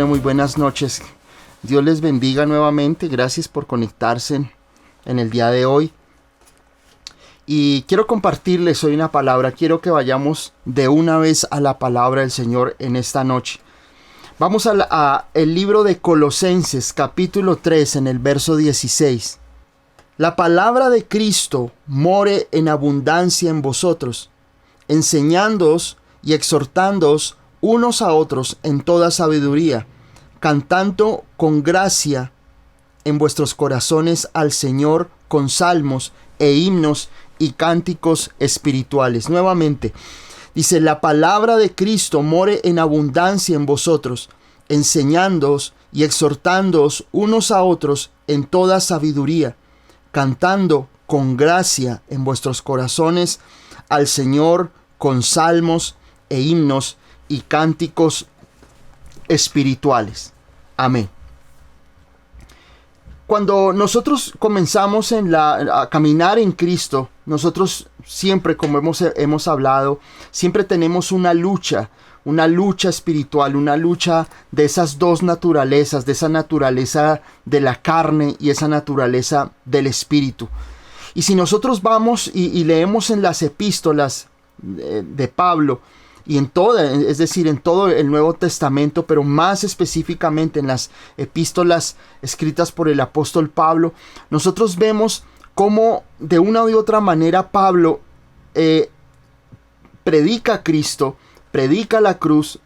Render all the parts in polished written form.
muy buenas noches. Dios les bendiga nuevamente. Gracias por conectarse en el día de hoy. Y quiero compartirles hoy una palabra. Quiero que vayamos de una vez a la palabra del Señor en esta noche. Vamos a el libro de Colosenses, capítulo 3, en el verso 16. La palabra de Cristo more en abundancia en vosotros, enseñándoos y exhortándoos unos a otros en toda sabiduría, cantando con gracia en vuestros corazones al Señor con salmos e himnos y cánticos espirituales. Nuevamente, dice, la palabra de Cristo more en abundancia en vosotros, enseñándoos y exhortándoos unos a otros en toda sabiduría, cantando con gracia en vuestros corazones al Señor con salmos e himnos y cánticos espirituales. Amén. Cuando nosotros comenzamos a caminar en Cristo, nosotros siempre, como hemos hablado, siempre tenemos una lucha espiritual, una lucha de esas dos naturalezas, de esa naturaleza de la carne y esa naturaleza del espíritu. Y si nosotros vamos y leemos en las epístolas de Pablo, y en todo el Nuevo Testamento, pero más específicamente en las epístolas escritas por el apóstol Pablo, nosotros vemos cómo de una u otra manera Pablo predica a Cristo, predica la cruz,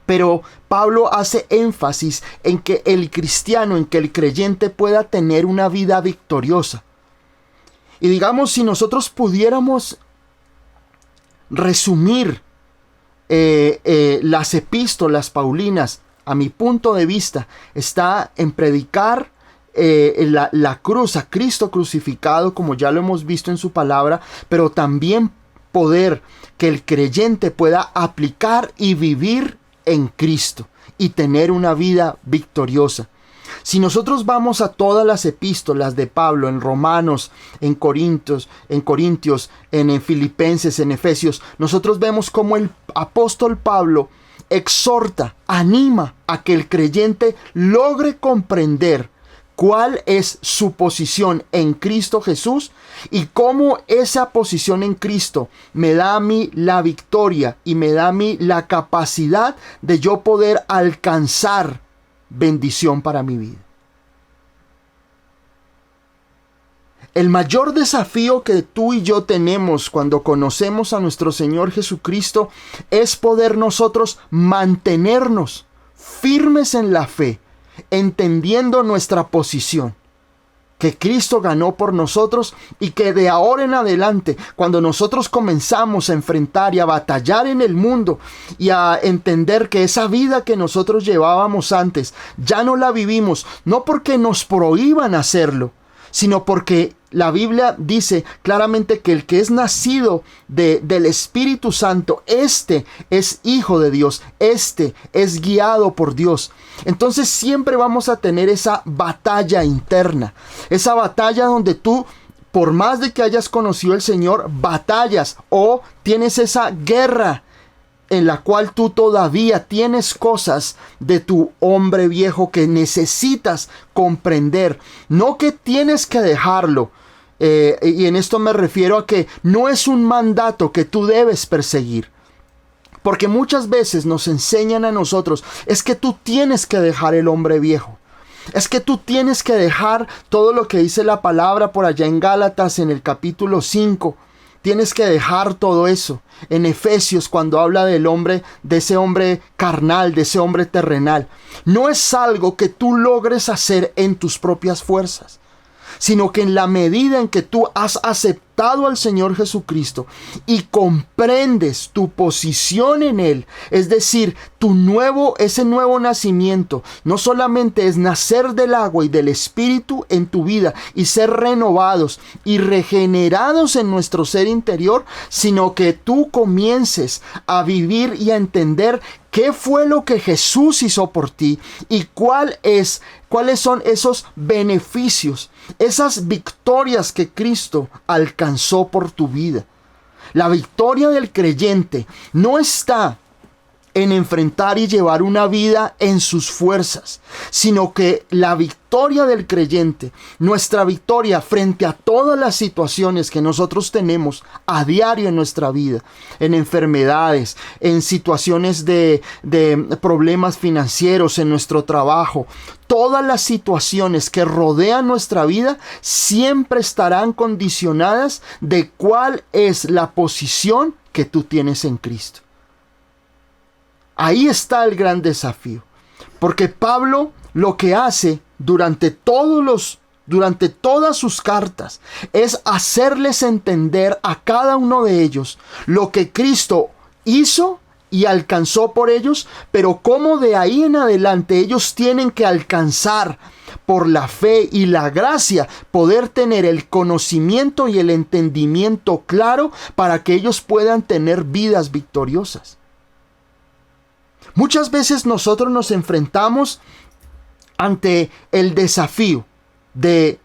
pero Pablo hace énfasis en que el cristiano, en que el creyente pueda tener una vida victoriosa. Y digamos, si nosotros pudiéramos resumir las epístolas paulinas, a mi punto de vista, está en predicar la cruz, a Cristo crucificado, como ya lo hemos visto en su palabra, pero también poder que el creyente pueda aplicar y vivir en Cristo y tener una vida victoriosa. Si nosotros vamos a todas las epístolas de Pablo, en Romanos, en Corintios, en Filipenses, en Efesios, nosotros vemos cómo el apóstol Pablo exhorta, anima a que el creyente logre comprender cuál es su posición en Cristo Jesús y cómo esa posición en Cristo me da a mí la victoria y me da a mí la capacidad de yo poder alcanzar bendición para mi vida. El mayor desafío que tú y yo tenemos cuando conocemos a nuestro Señor Jesucristo es poder nosotros mantenernos firmes en la fe, entendiendo nuestra posición, que Cristo ganó por nosotros y que de ahora en adelante, cuando nosotros comenzamos a enfrentar y a batallar en el mundo y a entender que esa vida que nosotros llevábamos antes ya no la vivimos, no porque nos prohíban hacerlo, sino porque la Biblia dice claramente que el que es nacido del Espíritu Santo, este es hijo de Dios, este es guiado por Dios. Entonces siempre vamos a tener esa batalla interna, esa batalla donde tú, por más de que hayas conocido al Señor, batallas o tienes esa guerra en la cual tú todavía tienes cosas de tu hombre viejo que necesitas comprender, no que tienes que dejarlo. Y en esto me refiero a que no es un mandato que tú debes perseguir. Porque muchas veces nos enseñan a nosotros, es que tú tienes que dejar el hombre viejo. Es que tú tienes que dejar todo lo que dice la palabra por allá en Gálatas en el capítulo 5. Tienes que dejar todo eso. En Efesios, cuando habla del hombre, de ese hombre carnal, de ese hombre terrenal. No es algo que tú logres hacer en tus propias fuerzas, sino que en la medida en que tú has aceptado al Señor Jesucristo y comprendes tu posición en Él, es decir, ese nuevo nacimiento, no solamente es nacer del agua y del Espíritu en tu vida y ser renovados y regenerados en nuestro ser interior, sino que tú comiences a vivir y a entender qué fue lo que Jesús hizo por ti y cuáles son esos beneficios, esas victorias que Cristo alcanzó por tu vida. La victoria del creyente no está en enfrentar y llevar una vida en sus fuerzas, sino que la victoria del creyente, nuestra victoria frente a todas las situaciones que nosotros tenemos a diario en nuestra vida, en enfermedades, en situaciones de problemas financieros, en nuestro trabajo, todas las situaciones que rodean nuestra vida siempre estarán condicionadas de cuál es la posición que tú tienes en Cristo. Ahí está el gran desafío, porque Pablo lo que hace durante todas sus cartas es hacerles entender a cada uno de ellos lo que Cristo hizo y alcanzó por ellos, pero cómo de ahí en adelante ellos tienen que alcanzar por la fe y la gracia, poder tener el conocimiento y el entendimiento claro para que ellos puedan tener vidas victoriosas. Muchas veces nosotros nos enfrentamos ante el desafío de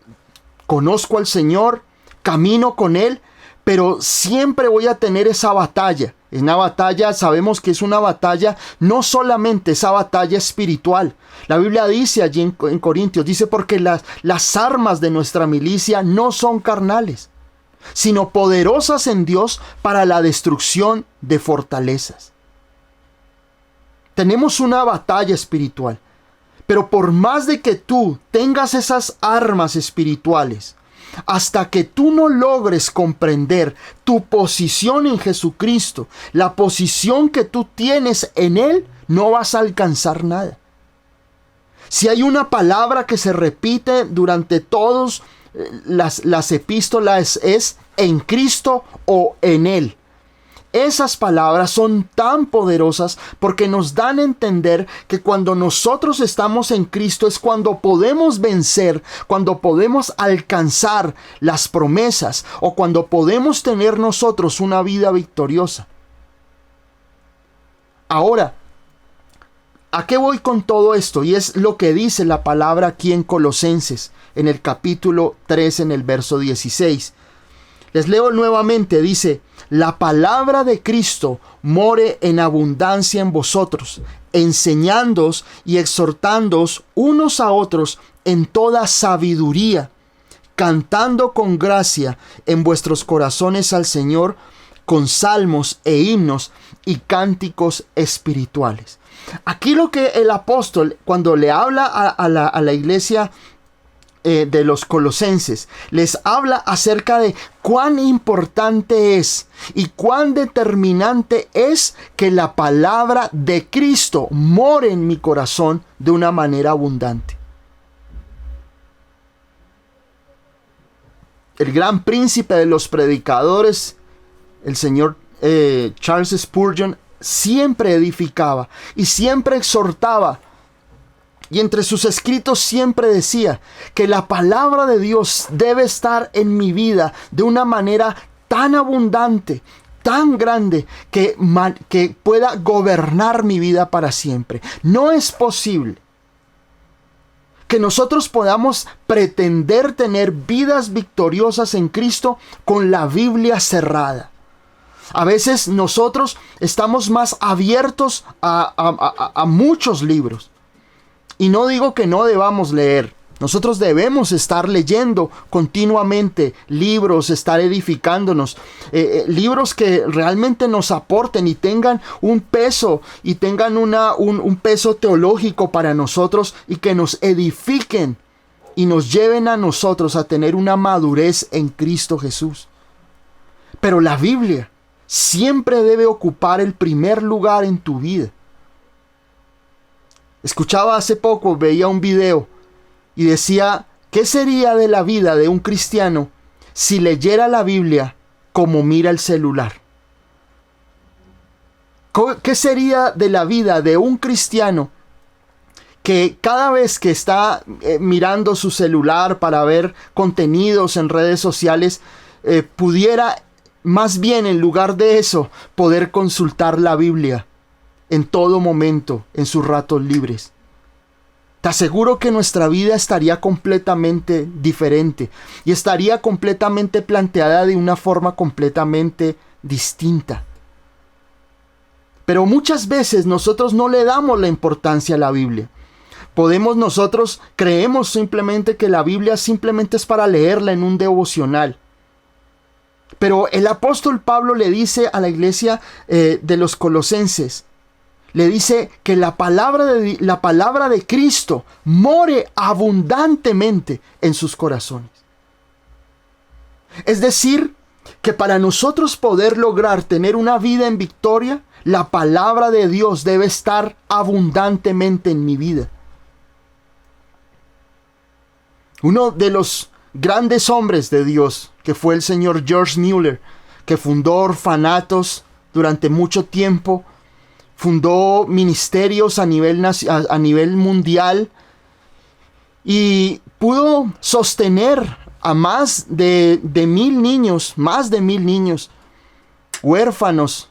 conozco al Señor, camino con Él, pero siempre voy a tener esa batalla. Una batalla, sabemos que es una batalla, no solamente esa batalla espiritual. La Biblia dice allí en Corintios, dice porque las armas de nuestra milicia no son carnales, sino poderosas en Dios para la destrucción de fortalezas. Tenemos una batalla espiritual, pero por más de que tú tengas esas armas espirituales, hasta que tú no logres comprender tu posición en Jesucristo, la posición que tú tienes en Él, no vas a alcanzar nada. Si hay una palabra que se repite durante todas las epístolas es en Cristo o en Él. Esas palabras son tan poderosas porque nos dan a entender que cuando nosotros estamos en Cristo es cuando podemos vencer, cuando podemos alcanzar las promesas o cuando podemos tener nosotros una vida victoriosa. Ahora, ¿a qué voy con todo esto? Y es lo que dice la palabra aquí en Colosenses, en el capítulo 3, en el verso 16. Les leo nuevamente, dice: la palabra de Cristo more en abundancia en vosotros, enseñándoos y exhortándoos unos a otros en toda sabiduría, cantando con gracia en vuestros corazones al Señor, con salmos e himnos y cánticos espirituales. Aquí lo que el apóstol, cuando le habla a la iglesia de los colosenses, les habla acerca de cuán importante es y cuán determinante es que la palabra de Cristo more en mi corazón de una manera abundante. El gran príncipe de los predicadores, el señor Charles Spurgeon, siempre edificaba y siempre exhortaba. Y entre sus escritos siempre decía que la palabra de Dios debe estar en mi vida de una manera tan abundante, tan grande, que pueda gobernar mi vida para siempre. No es posible que nosotros podamos pretender tener vidas victoriosas en Cristo con la Biblia cerrada. A veces nosotros estamos más abiertos a muchos libros. Y no digo que no debamos leer. Nosotros debemos estar leyendo continuamente libros, estar edificándonos. Libros que realmente nos aporten y tengan un peso y tengan un peso teológico para nosotros y que nos edifiquen y nos lleven a nosotros a tener una madurez en Cristo Jesús. Pero la Biblia siempre debe ocupar el primer lugar en tu vida. Escuchaba hace poco, veía un video y decía, ¿qué sería de la vida de un cristiano si leyera la Biblia como mira el celular? ¿Qué sería de la vida de un cristiano que cada vez que está mirando su celular para ver contenidos en redes sociales, pudiera más bien, en lugar de eso, poder consultar la Biblia en todo momento, en sus ratos libres? Te aseguro que nuestra vida estaría completamente diferente y estaría completamente planteada de una forma completamente distinta. Pero muchas veces nosotros no le damos la importancia a la Biblia. Creemos simplemente que la Biblia simplemente es para leerla en un devocional. Pero el apóstol Pablo le dice a la iglesia de los Colosenses, le dice que la palabra de Cristo more abundantemente en sus corazones. Es decir, que para nosotros poder lograr tener una vida en victoria, la palabra de Dios debe estar abundantemente en mi vida. Uno de los grandes hombres de Dios, que fue el señor George Mueller, que fundó orfanatos durante mucho tiempo, fundó ministerios a nivel mundial y pudo sostener a más de 1,000 niños huérfanos.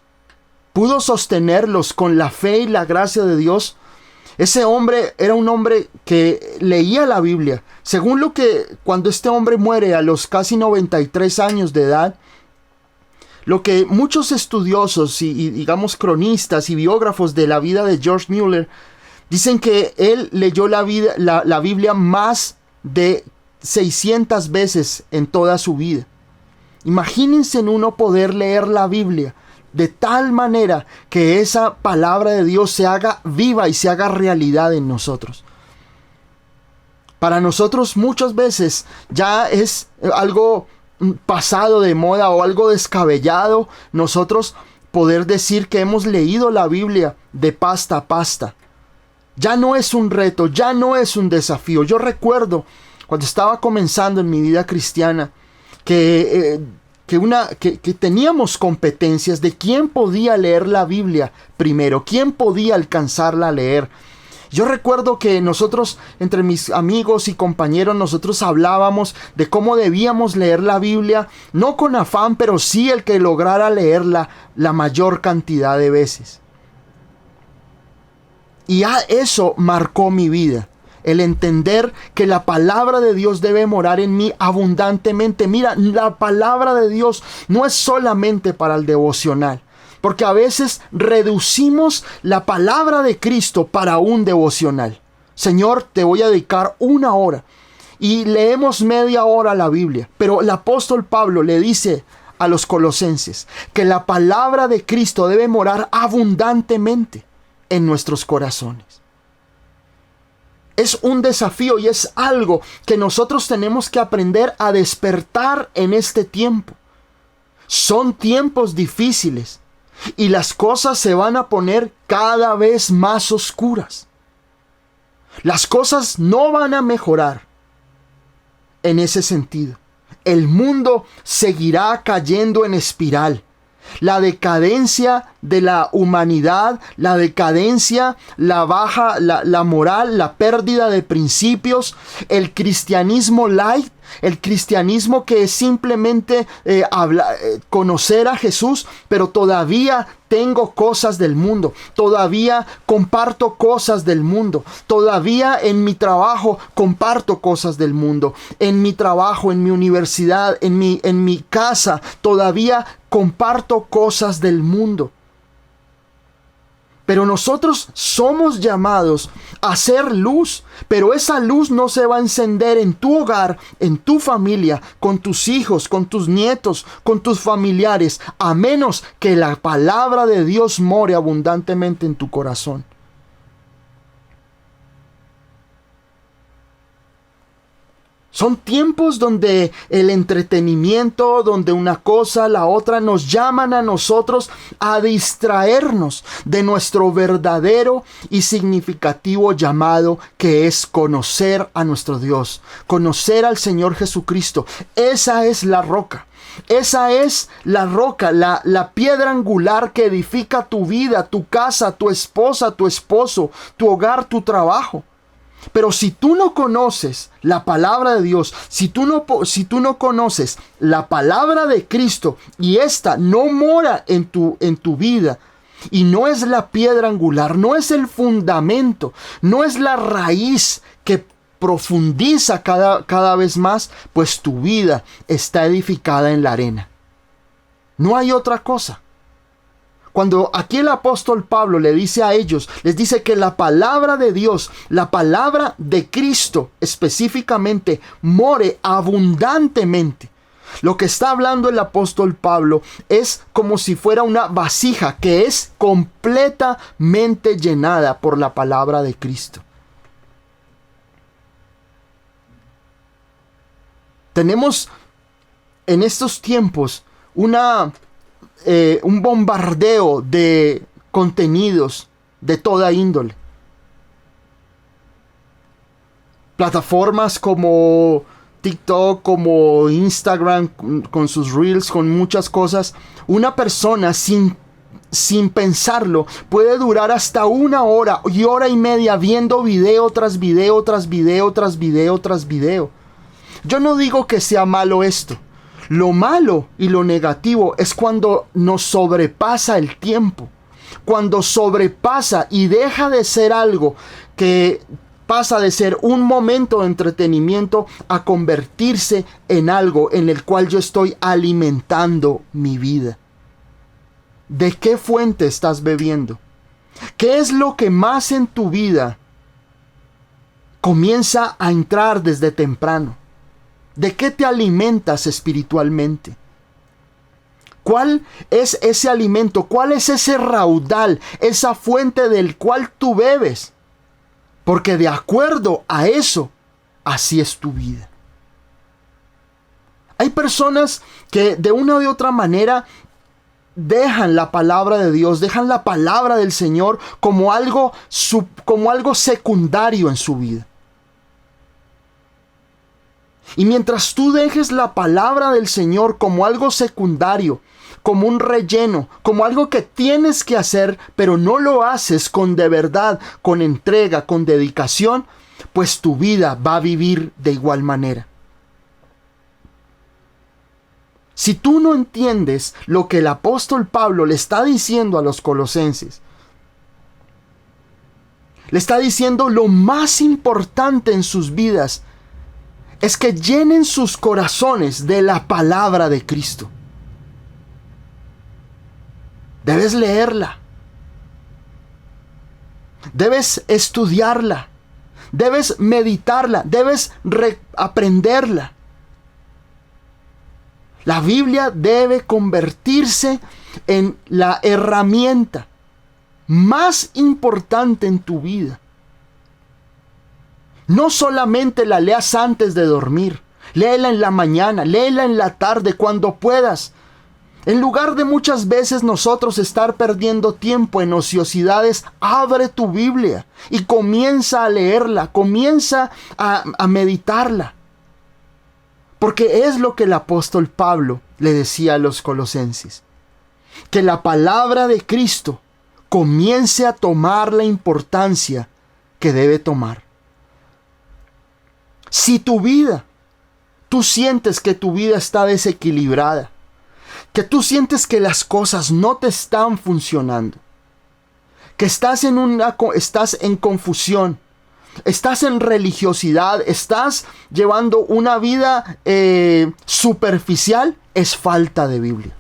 Pudo sostenerlos con la fe y la gracia de Dios. Ese hombre era un hombre que leía la Biblia. Cuando este hombre muere a los casi 93 años de edad, lo que muchos estudiosos y digamos cronistas y biógrafos de la vida de George Mueller dicen que él leyó la Biblia más de 600 veces en toda su vida. Imagínense en uno poder leer la Biblia de tal manera que esa palabra de Dios se haga viva y se haga realidad en nosotros. Para nosotros muchas veces ya es algo pasado de moda o algo descabellado nosotros poder decir que hemos leído la Biblia de pasta a pasta. Ya no es un reto, ya no es un desafío. Yo recuerdo cuando estaba comenzando en mi vida cristiana que teníamos competencias de quién podía leer la Biblia primero, quién podía alcanzarla a leer. Yo recuerdo que nosotros, entre mis amigos y compañeros, nosotros hablábamos de cómo debíamos leer la Biblia, no con afán, pero sí el que lograra leerla la mayor cantidad de veces. Y eso marcó mi vida. El entender que la palabra de Dios debe morar en mí abundantemente. Mira, la palabra de Dios no es solamente para el devocional, porque a veces reducimos la palabra de Cristo para un devocional. Señor, te voy a dedicar 1 hora y leemos media hora la Biblia. Pero el apóstol Pablo le dice a los colosenses que la palabra de Cristo debe morar abundantemente en nuestros corazones. Es un desafío y es algo que nosotros tenemos que aprender a despertar en este tiempo. Son tiempos difíciles y las cosas se van a poner cada vez más oscuras. Las cosas no van a mejorar en ese sentido. El mundo seguirá cayendo en espiral. La decadencia de la humanidad, la decadencia, la moral, la pérdida de principios, el cristianismo light, el cristianismo que es simplemente conocer a Jesús, pero todavía tengo cosas del mundo, todavía comparto cosas del mundo, todavía en mi trabajo comparto cosas del mundo, en mi trabajo, en mi universidad, en mi casa, todavía comparto cosas del mundo. Pero nosotros somos llamados a ser luz, pero esa luz no se va a encender en tu hogar, en tu familia, con tus hijos, con tus nietos, con tus familiares, a menos que la palabra de Dios more abundantemente en tu corazón. Son tiempos donde el entretenimiento, donde una cosa, la otra, nos llaman a nosotros a distraernos de nuestro verdadero y significativo llamado, que es conocer a nuestro Dios, conocer al Señor Jesucristo. Esa es la roca. Esa es la roca, la piedra angular que edifica tu vida, tu casa, tu esposa, tu esposo, tu hogar, tu trabajo. Pero si tú no conoces la palabra de Dios, si tú no conoces la palabra de Cristo y esta no mora en tu vida, y no es la piedra angular, no es el fundamento, no es la raíz que profundiza cada vez más, pues tu vida está edificada en la arena. No hay otra cosa. Cuando aquí el apóstol Pablo le dice a ellos, les dice que la palabra de Dios, la palabra de Cristo específicamente, more abundantemente. Lo que está hablando el apóstol Pablo es como si fuera una vasija que es completamente llenada por la palabra de Cristo. Tenemos en estos tiempos un bombardeo de contenidos de toda índole. Plataformas como TikTok, como Instagram, con sus reels, con muchas cosas. Una persona sin pensarlo puede durar hasta 1 hora y hora y media viendo video tras video, tras video, tras video, tras video. Yo no digo que sea malo esto. Lo malo y lo negativo es cuando nos sobrepasa el tiempo. Cuando sobrepasa y deja de ser algo que pasa de ser un momento de entretenimiento a convertirse en algo en el cual yo estoy alimentando mi vida. ¿De qué fuente estás bebiendo? ¿Qué es lo que más en tu vida comienza a entrar desde temprano? ¿De qué te alimentas espiritualmente? ¿Cuál es ese alimento? ¿Cuál es ese raudal, esa fuente del cual tú bebes? Porque de acuerdo a eso, así es tu vida. Hay personas que de una u otra manera dejan la palabra de Dios, dejan la palabra del Señor como algo secundario en su vida. Y mientras tú dejes la palabra del Señor como algo secundario, como un relleno, como algo que tienes que hacer, pero no lo haces con de verdad, con entrega, con dedicación, pues tu vida va a vivir de igual manera. Si tú no entiendes lo que el apóstol Pablo le está diciendo a los colosenses, le está diciendo lo más importante en sus vidas es que llenen sus corazones de la palabra de Cristo. Debes leerla. Debes estudiarla. Debes meditarla. Debes aprenderla. La Biblia debe convertirse en la herramienta más importante en tu vida. No solamente la leas antes de dormir. Léela en la mañana, léela en la tarde, cuando puedas. En lugar de muchas veces nosotros estar perdiendo tiempo en ociosidades, abre tu Biblia y comienza a leerla, comienza a meditarla. Porque es lo que el apóstol Pablo le decía a los colosenses. Que la palabra de Cristo comience a tomar la importancia que debe tomar. Si tú sientes que tu vida está desequilibrada, que tú sientes que las cosas no te están funcionando, que estás en confusión, estás en religiosidad, estás llevando una vida superficial, es falta de Biblia.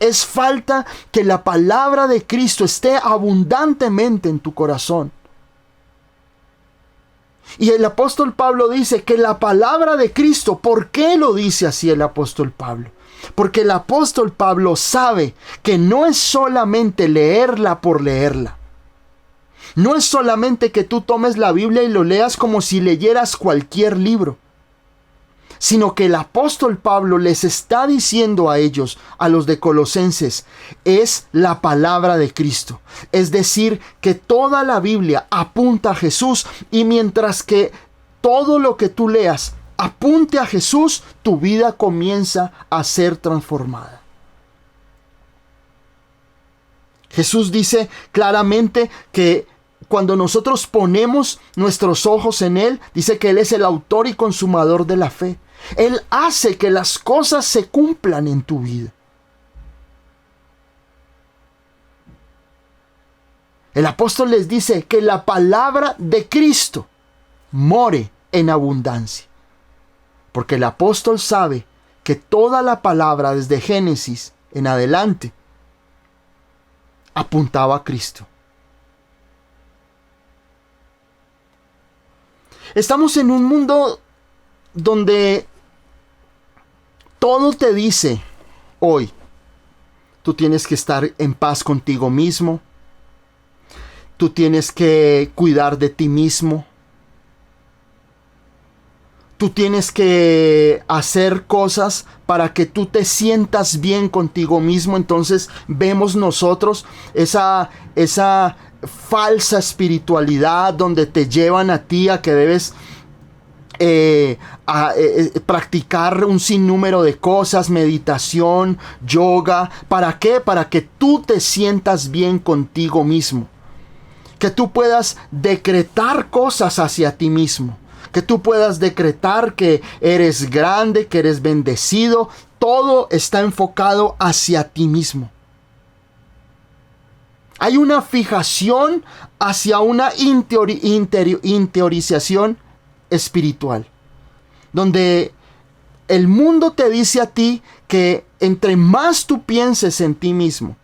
Es falta que la palabra de Cristo esté abundantemente en tu corazón. Y el apóstol Pablo dice que la palabra de Cristo, ¿por qué lo dice así el apóstol Pablo? Porque el apóstol Pablo sabe que no es solamente leerla por leerla. No es solamente que tú tomes la Biblia y lo leas como si leyeras cualquier libro, sino que el apóstol Pablo les está diciendo a ellos, a los de Colosenses, es la palabra de Cristo. Es decir, que toda la Biblia apunta a Jesús, y mientras que todo lo que tú leas apunte a Jesús, tu vida comienza a ser transformada. Jesús dice claramente que cuando nosotros ponemos nuestros ojos en Él, dice que Él es el autor y consumador de la fe. Él hace que las cosas se cumplan en tu vida. El apóstol les dice que la palabra de Cristo more en abundancia. Porque el apóstol sabe que toda la palabra desde Génesis en adelante apuntaba a Cristo. Estamos en un mundo donde todo te dice hoy, tú tienes que estar en paz contigo mismo, tú tienes que cuidar de ti mismo, tú tienes que hacer cosas para que tú te sientas bien contigo mismo. Entonces vemos nosotros esa falsa espiritualidad donde te llevan a ti a que debes practicar un sinnúmero de cosas, meditación, yoga. ¿Para qué? Para que tú te sientas bien contigo mismo. Que tú puedas decretar cosas hacia ti mismo. Que tú puedas decretar que eres grande, que eres bendecido. Todo está enfocado hacia ti mismo. Hay una fijación hacia una interiorización espiritual, donde el mundo te dice a ti que entre más tú pienses en ti mismo,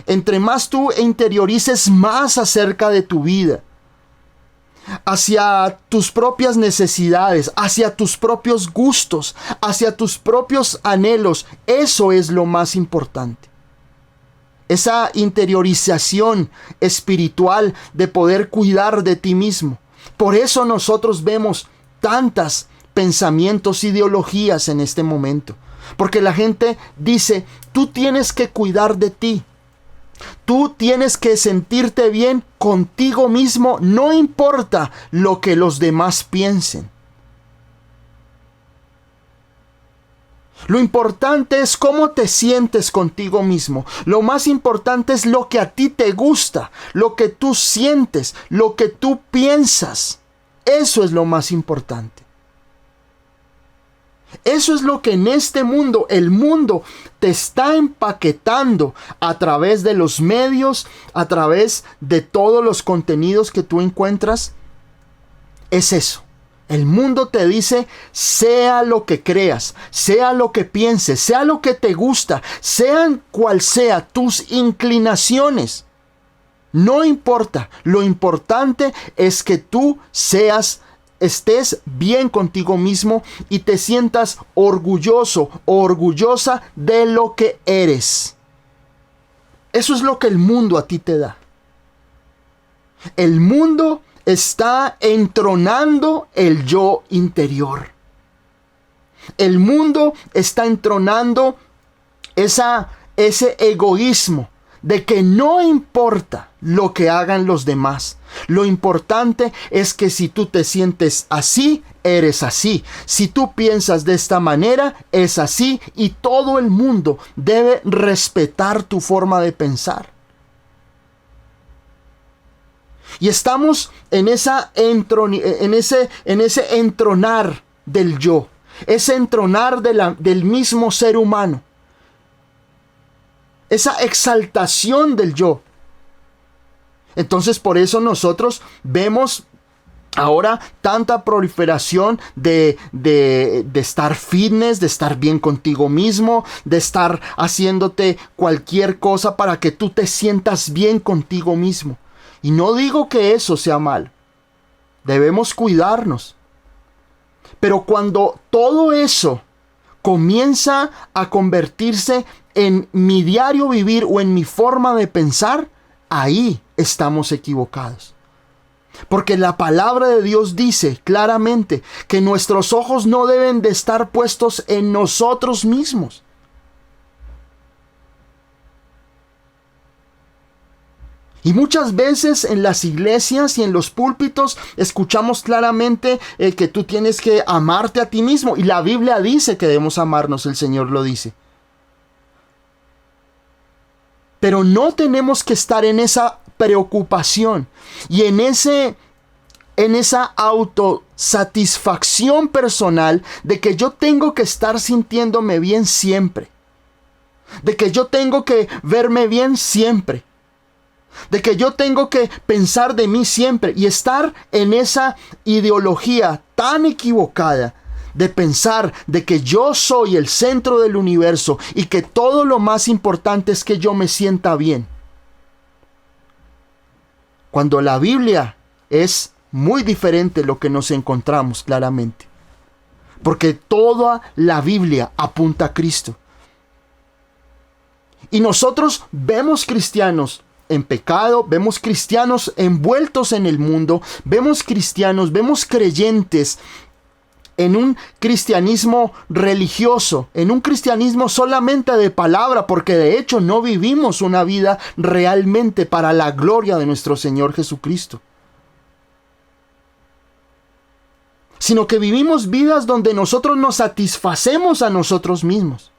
entre más tú interiorices más acerca de tu vida, hacia tus propias necesidades, hacia tus propios gustos, hacia tus propios anhelos, eso es lo más importante. Esa interiorización espiritual de poder cuidar de ti mismo. Por eso nosotros vemos tantos pensamientos, ideologías en este momento. Porque la gente dice, tú tienes que cuidar de ti. Tú tienes que sentirte bien contigo mismo, no importa lo que los demás piensen. Lo importante es cómo te sientes contigo mismo. Lo más importante es lo que a ti te gusta, lo que tú sientes, lo que tú piensas. Eso es lo más importante. Eso es lo que en este mundo, el mundo te está empaquetando a través de los medios, a través de todos los contenidos que tú encuentras. Es eso. El mundo te dice, sea lo que creas, sea lo que pienses, sea lo que te gusta, sean cual sea tus inclinaciones. No importa, lo importante es que tú estés bien contigo mismo y te sientas orgulloso o orgullosa de lo que eres. Eso es lo que el mundo a ti te da. El mundo está entronando el yo interior. El mundo está entronando ese egoísmo de que no importa lo que hagan los demás. Lo importante es que si tú te sientes así, eres así. Si tú piensas de esta manera, es así. Y todo el mundo debe respetar tu forma de pensar. Y estamos en ese entronar del yo. Ese entronar del mismo ser humano. Esa exaltación del yo. Entonces por eso nosotros vemos ahora tanta proliferación de estar fitness, de estar bien contigo mismo, de estar haciéndote cualquier cosa para que tú te sientas bien contigo mismo. Y no digo que eso sea mal. Debemos cuidarnos. Pero cuando todo eso comienza a convertirse en mi diario vivir o en mi forma de pensar, ahí estamos equivocados. Porque la palabra de Dios dice claramente que nuestros ojos no deben de estar puestos en nosotros mismos. Y muchas veces en las iglesias y en los púlpitos escuchamos claramente que tú tienes que amarte a ti mismo. Y la Biblia dice que debemos amarnos, el Señor lo dice. Pero no tenemos que estar en esa preocupación y en esa autosatisfacción personal de que yo tengo que estar sintiéndome bien siempre. De que yo tengo que verme bien siempre. De que yo tengo que pensar de mí siempre y estar en esa ideología tan equivocada de pensar de que yo soy el centro del universo y que todo lo más importante es que yo me sienta bien. Cuando la Biblia es muy diferente lo que nos encontramos claramente. Porque toda la Biblia apunta a Cristo. Y nosotros vemos cristianos en pecado, vemos cristianos envueltos en el mundo, vemos cristianos, vemos creyentes en un cristianismo religioso, en un cristianismo solamente de palabra, porque de hecho no vivimos una vida realmente para la gloria de nuestro Señor Jesucristo. Sino que vivimos vidas donde nosotros nos satisfacemos a nosotros mismos.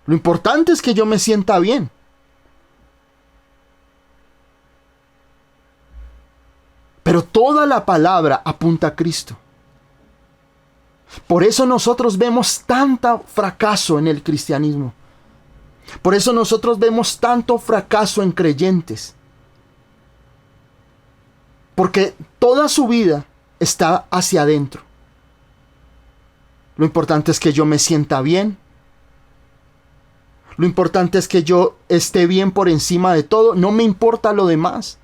Lo importante es que yo me sienta bien. Pero toda la palabra apunta a Cristo. Por eso nosotros vemos tanto fracaso en el cristianismo. Por eso nosotros vemos tanto fracaso en creyentes. Porque toda su vida está hacia adentro. Lo importante es que yo me sienta bien. Lo importante es que yo esté bien por encima de todo. No me importa lo demás.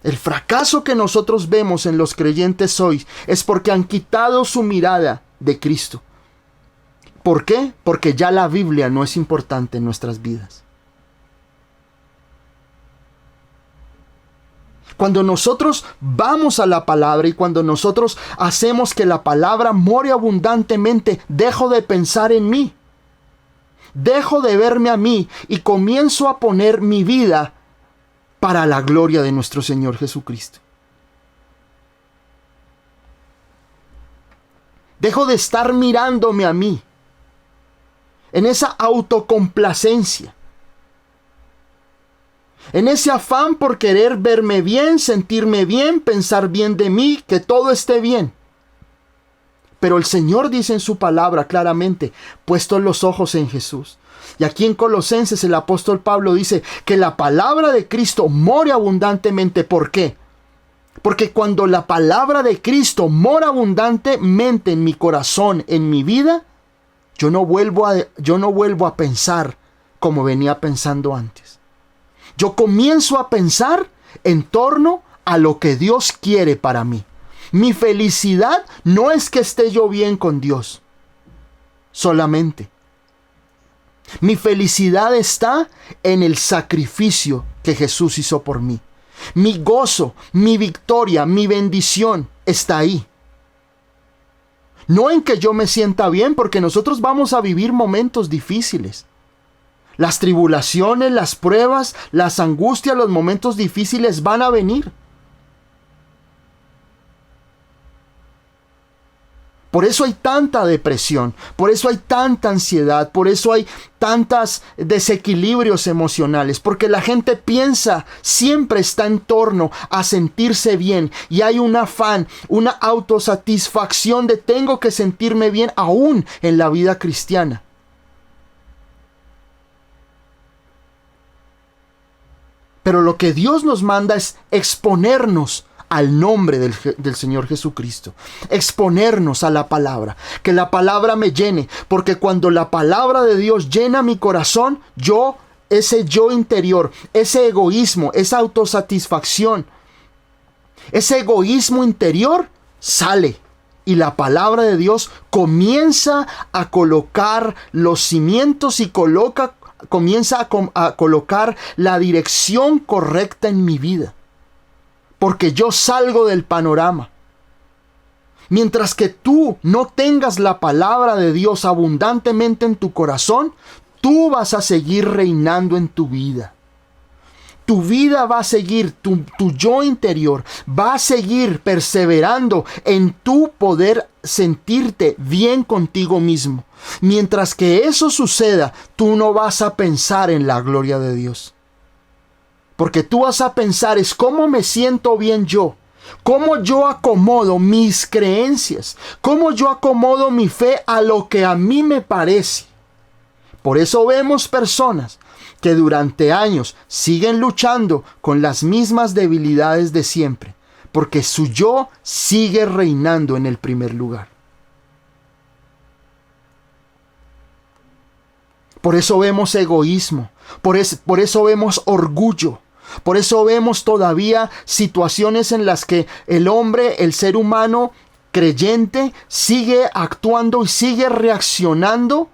El fracaso que nosotros vemos en los creyentes hoy es porque han quitado su mirada de Cristo. ¿Por qué? Porque ya la Biblia no es importante en nuestras vidas. Cuando nosotros vamos a la palabra y cuando nosotros hacemos que la palabra more abundantemente, dejo de pensar en mí. Dejo de verme a mí y comienzo a poner mi vida para la gloria de nuestro Señor Jesucristo. Dejo de estar mirándome a mí en esa autocomplacencia, en ese afán por querer verme bien, sentirme bien, pensar bien de mí, que todo esté bien. Pero el Señor dice en su palabra claramente, puestos los ojos en Jesús. Y aquí en Colosenses el apóstol Pablo dice que la palabra de Cristo more abundantemente. ¿Por qué? Porque cuando la palabra de Cristo mora abundantemente en mi corazón, en mi vida, yo no vuelvo a pensar como venía pensando antes. Yo comienzo a pensar en torno a lo que Dios quiere para mí. Mi felicidad no es que esté yo bien con Dios solamente. Mi felicidad está en el sacrificio que Jesús hizo por mí. Mi gozo, mi victoria, mi bendición está ahí. No en que yo me sienta bien, porque nosotros vamos a vivir momentos difíciles. Las tribulaciones, las pruebas, las angustias, los momentos difíciles van a venir. Por eso hay tanta depresión, por eso hay tanta ansiedad, por eso hay tantos desequilibrios emocionales, porque la gente piensa, siempre está en torno a sentirse bien y hay un afán, una autosatisfacción de tengo que sentirme bien aún en la vida cristiana. Pero lo que Dios nos manda es exponernos al nombre del Señor Jesucristo. Exponernos a la palabra. Que la palabra me llene. Porque cuando la palabra de Dios llena mi corazón, ese yo interior, ese egoísmo, esa autosatisfacción, ese egoísmo interior sale. Y la palabra de Dios comienza a colocar los cimientos y comienza a colocar la dirección correcta en mi vida. Porque yo salgo del panorama. Mientras que tú no tengas la palabra de Dios abundantemente en tu corazón, tú vas a seguir reinando en tu vida. Tu vida va a seguir, tu yo interior va a seguir perseverando en tu poder sentirte bien contigo mismo. Mientras que eso suceda, tú no vas a pensar en la gloria de Dios. Porque tú vas a pensar es cómo me siento bien yo, cómo yo acomodo mis creencias, cómo yo acomodo mi fe a lo que a mí me parece. Por eso vemos personas que durante años siguen luchando con las mismas debilidades de siempre, porque su yo sigue reinando en el primer lugar. Por eso vemos egoísmo, por eso vemos orgullo, por eso vemos todavía situaciones en las que el hombre, el ser humano creyente, sigue actuando y sigue reaccionando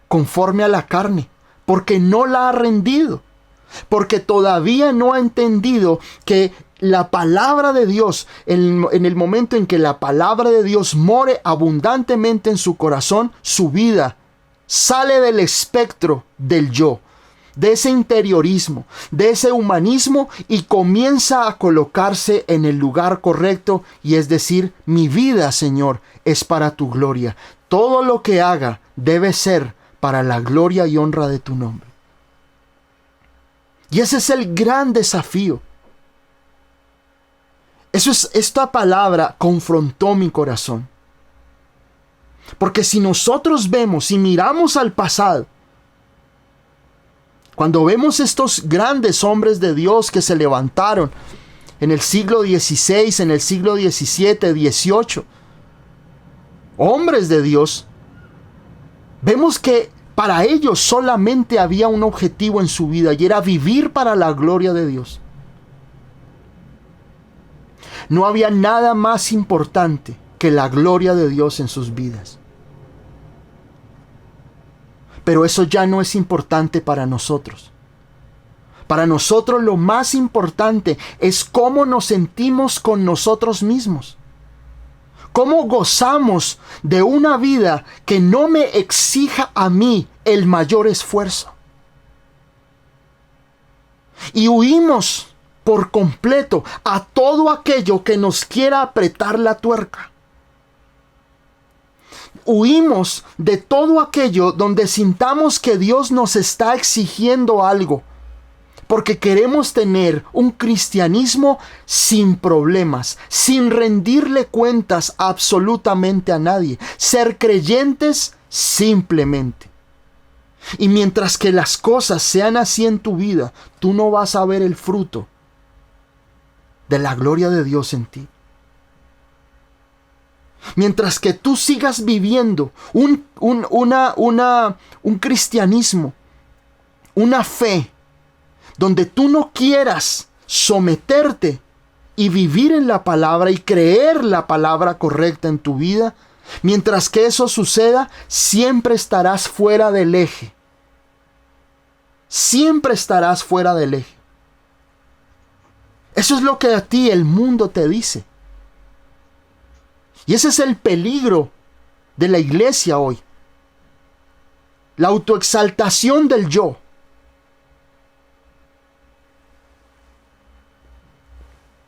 conforme a la carne, porque no la ha rendido, porque todavía no ha entendido que la palabra de Dios, en el momento en que la palabra de Dios more abundantemente en su corazón, su vida sale del espectro del yo, de ese interiorismo, de ese humanismo, y comienza a colocarse en el lugar correcto, y es decir, mi vida, Señor, es para tu gloria. Todo lo que haga debe ser para la gloria y honra de tu nombre. Y ese es el gran desafío. Esta palabra confrontó mi corazón. Porque si nosotros vemos y miramos al pasado, cuando vemos estos grandes hombres de Dios que se levantaron en el siglo XVI, en el siglo XVII, XVIII, hombres de Dios, vemos que para ellos solamente había un objetivo en su vida, y era vivir para la gloria de Dios. No había nada más importante que la gloria de Dios en sus vidas. Pero eso ya no es importante para nosotros. Para nosotros lo más importante es cómo nos sentimos con nosotros mismos. Cómo gozamos de una vida que no me exija a mí el mayor esfuerzo. Y huimos por completo a todo aquello que nos quiera apretar la tuerca. Huimos de todo aquello donde sintamos que Dios nos está exigiendo algo, porque queremos tener un cristianismo sin problemas, sin rendirle cuentas absolutamente a nadie, ser creyentes simplemente. Y mientras que las cosas sean así en tu vida, tú no vas a ver el fruto de la gloria de Dios en ti. Mientras que tú sigas viviendo un cristianismo, una fe, donde tú no quieras someterte y vivir en la palabra y creer la palabra correcta en tu vida, mientras que eso suceda, siempre estarás fuera del eje. Siempre estarás fuera del eje. Eso es lo que a ti el mundo te dice. Y ese es el peligro de la iglesia hoy. La autoexaltación del yo.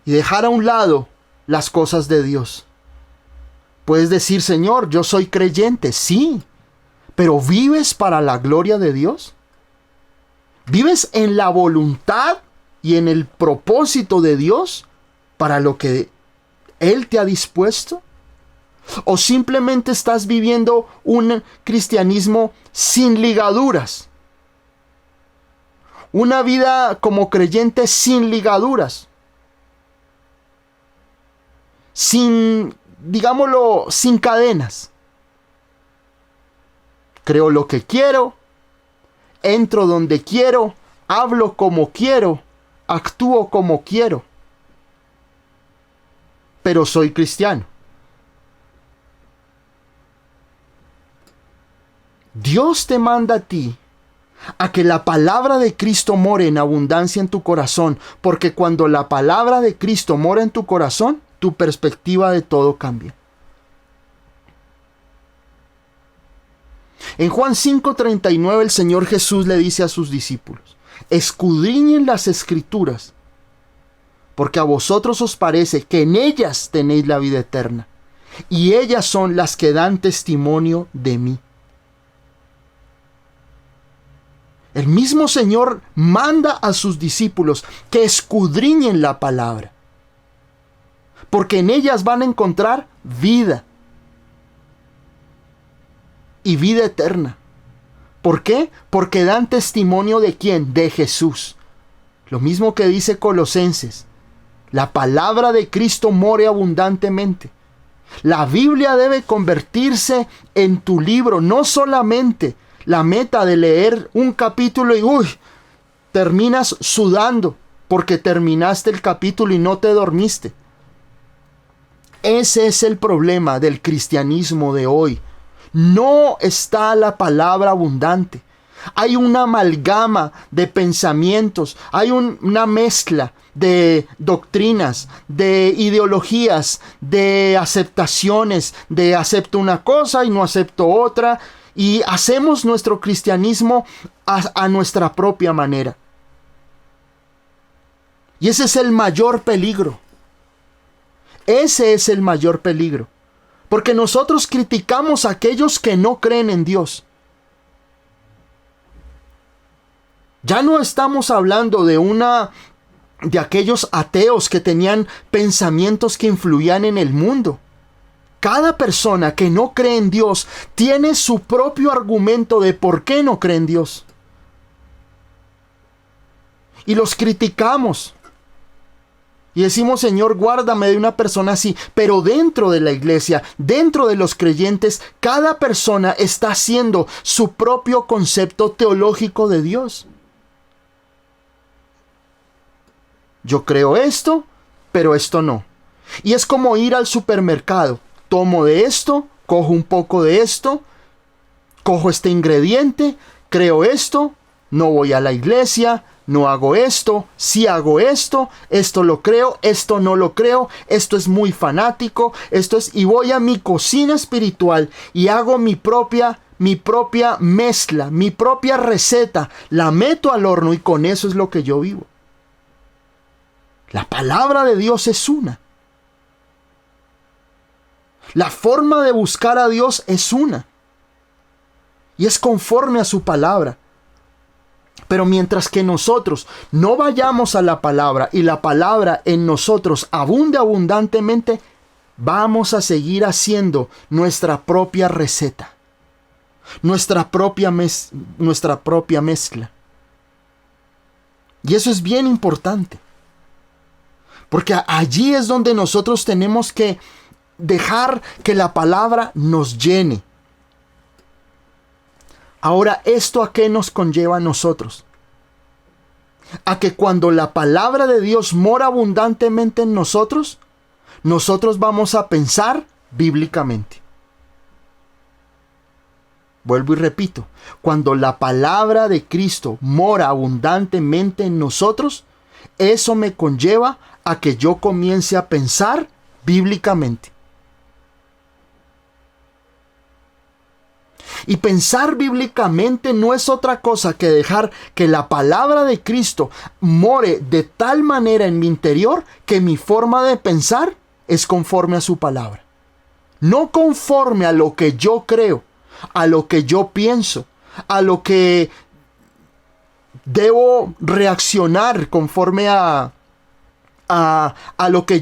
Y dejar a un lado las cosas de Dios. Puedes decir, Señor, yo soy creyente, sí, pero ¿vives para la gloria de Dios? ¿Vives en la voluntad y en el propósito de Dios para lo que Él te ha dispuesto? ¿O simplemente estás viviendo un cristianismo sin ligaduras? Una vida como creyente sin ligaduras. Sin, digámoslo, sin cadenas. Creo lo que quiero, entro donde quiero, hablo como quiero, actúo como quiero. Pero soy cristiano. Dios te manda a ti a que la palabra de Cristo more en abundancia en tu corazón, porque cuando la palabra de Cristo mora en tu corazón, tu perspectiva de todo cambia. En Juan 5:39 el Señor Jesús le dice a sus discípulos: escudriñen las Escrituras, porque a vosotros os parece que en ellas tenéis la vida eterna, y ellas son las que dan testimonio de mí. El mismo Señor manda a sus discípulos que escudriñen la palabra, porque en ellas van a encontrar vida y vida eterna. ¿Por qué? Porque dan testimonio ¿de quién? De Jesús. Lo mismo que dice Colosenses. la palabra de Cristo more abundantemente. La Biblia debe convertirse en tu libro, no solamente la meta de leer un capítulo y terminas sudando porque terminaste el capítulo y no te dormiste. Ese es el problema del cristianismo de hoy. No está la palabra abundante. Hay una amalgama de pensamientos, hay una mezcla de doctrinas, de ideologías, de aceptaciones, de acepto una cosa y no acepto otra, y hacemos nuestro cristianismo a nuestra propia manera. Y ese es el mayor peligro. Ese es el mayor peligro. Porque nosotros criticamos a aquellos que no creen en Dios. Ya no estamos hablando de aquellos ateos que tenían pensamientos que influían en el mundo. Cada persona que no cree en Dios tiene su propio argumento de por qué no cree en Dios. Y los criticamos. Y decimos, Señor, guárdame de una persona así. Pero dentro de la iglesia, dentro de los creyentes, cada persona está haciendo su propio concepto teológico de Dios. Yo creo esto, pero esto no. Y es como ir al supermercado. Tomo de esto, cojo un poco de esto, cojo este ingrediente, creo esto, no voy a la iglesia, no hago esto, sí hago esto lo creo, esto no lo creo, esto es muy fanático, y voy a mi cocina espiritual y hago mi propia mezcla, mi propia receta, la meto al horno y con eso es lo que yo vivo. La palabra de Dios es una. La forma de buscar a Dios es una. Y es conforme a su palabra. Pero mientras que nosotros no vayamos a la palabra y la palabra en nosotros abunde abundantemente, vamos a seguir haciendo nuestra propia receta. Nuestra propia mezcla. Y eso es bien importante. Porque allí es donde nosotros tenemos que dejar que la palabra nos llene. Ahora, ¿esto a qué nos conlleva a nosotros? A que cuando la palabra de Dios mora abundantemente en nosotros, nosotros vamos a pensar bíblicamente. Vuelvo y repito, cuando la palabra de Cristo mora abundantemente en nosotros, eso me conlleva a que yo comience a pensar bíblicamente. Y pensar bíblicamente no es otra cosa que dejar que la palabra de Cristo more de tal manera en mi interior que mi forma de pensar es conforme a su palabra. No conforme a lo que yo creo, a lo que yo pienso, a lo que debo reaccionar conforme a lo que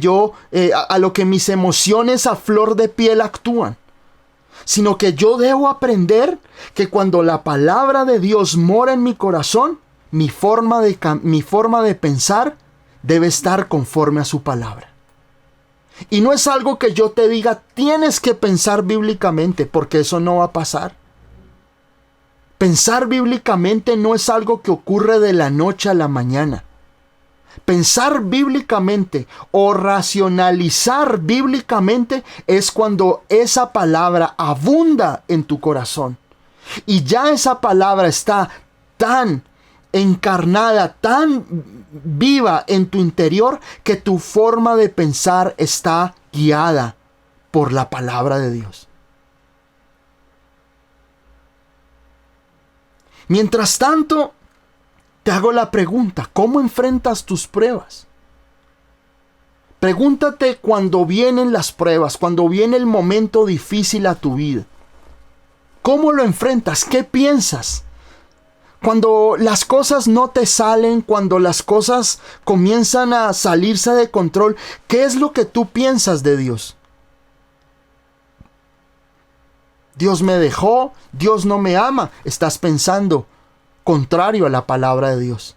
a lo que mis emociones a flor de piel actúan, sino que yo debo aprender que cuando la palabra de Dios mora en mi corazón, mi forma de pensar debe estar conforme a su palabra. Y no es algo que yo te diga, tienes que pensar bíblicamente, porque eso no va a pasar. Pensar bíblicamente no es algo que ocurre de la noche a la mañana. Pensar bíblicamente o racionalizar bíblicamente es cuando esa palabra abunda en tu corazón. Y ya esa palabra está tan encarnada, tan viva en tu interior, que tu forma de pensar está guiada por la palabra de Dios. Mientras tanto, te hago la pregunta, ¿cómo enfrentas tus pruebas? Pregúntate cuando vienen las pruebas, cuando viene el momento difícil a tu vida. ¿Cómo lo enfrentas? ¿Qué piensas? Cuando las cosas no te salen, cuando las cosas comienzan a salirse de control, ¿qué es lo que tú piensas de Dios? Dios me dejó, Dios no me ama. Estás pensando contrario a la palabra de Dios.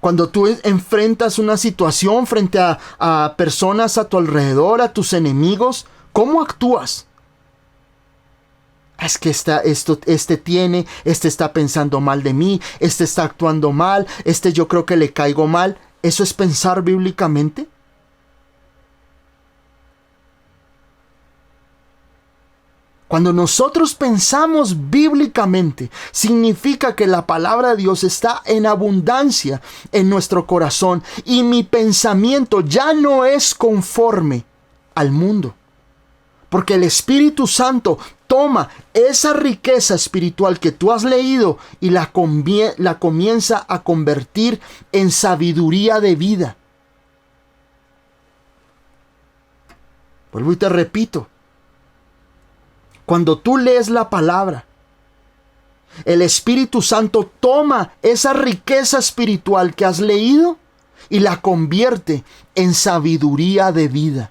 Cuando tú enfrentas una situación frente a personas a tu alrededor, a tus enemigos, ¿cómo actúas? Es que este está pensando mal de mí, este está actuando mal, yo creo que le caigo mal. ¿Eso es pensar bíblicamente? Cuando nosotros pensamos bíblicamente, significa que la palabra de Dios está en abundancia en nuestro corazón y mi pensamiento ya no es conforme al mundo. Porque el Espíritu Santo toma esa riqueza espiritual que tú has leído y la comienza a convertir en sabiduría de vida. Vuelvo y te repito. Cuando tú lees la palabra, el Espíritu Santo toma esa riqueza espiritual que has leído y la convierte en sabiduría de vida.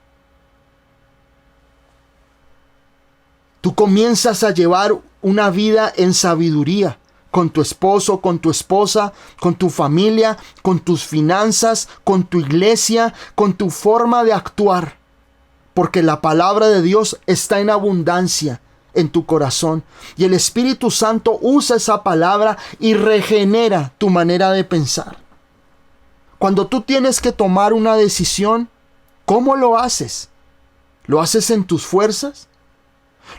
Tú comienzas a llevar una vida en sabiduría con tu esposo, con tu esposa, con tu familia, con tus finanzas, con tu iglesia, con tu forma de actuar. Porque la palabra de Dios está en abundancia en tu corazón. Y el Espíritu Santo usa esa palabra y regenera tu manera de pensar. Cuando tú tienes que tomar una decisión, ¿cómo lo haces? ¿Lo haces en tus fuerzas?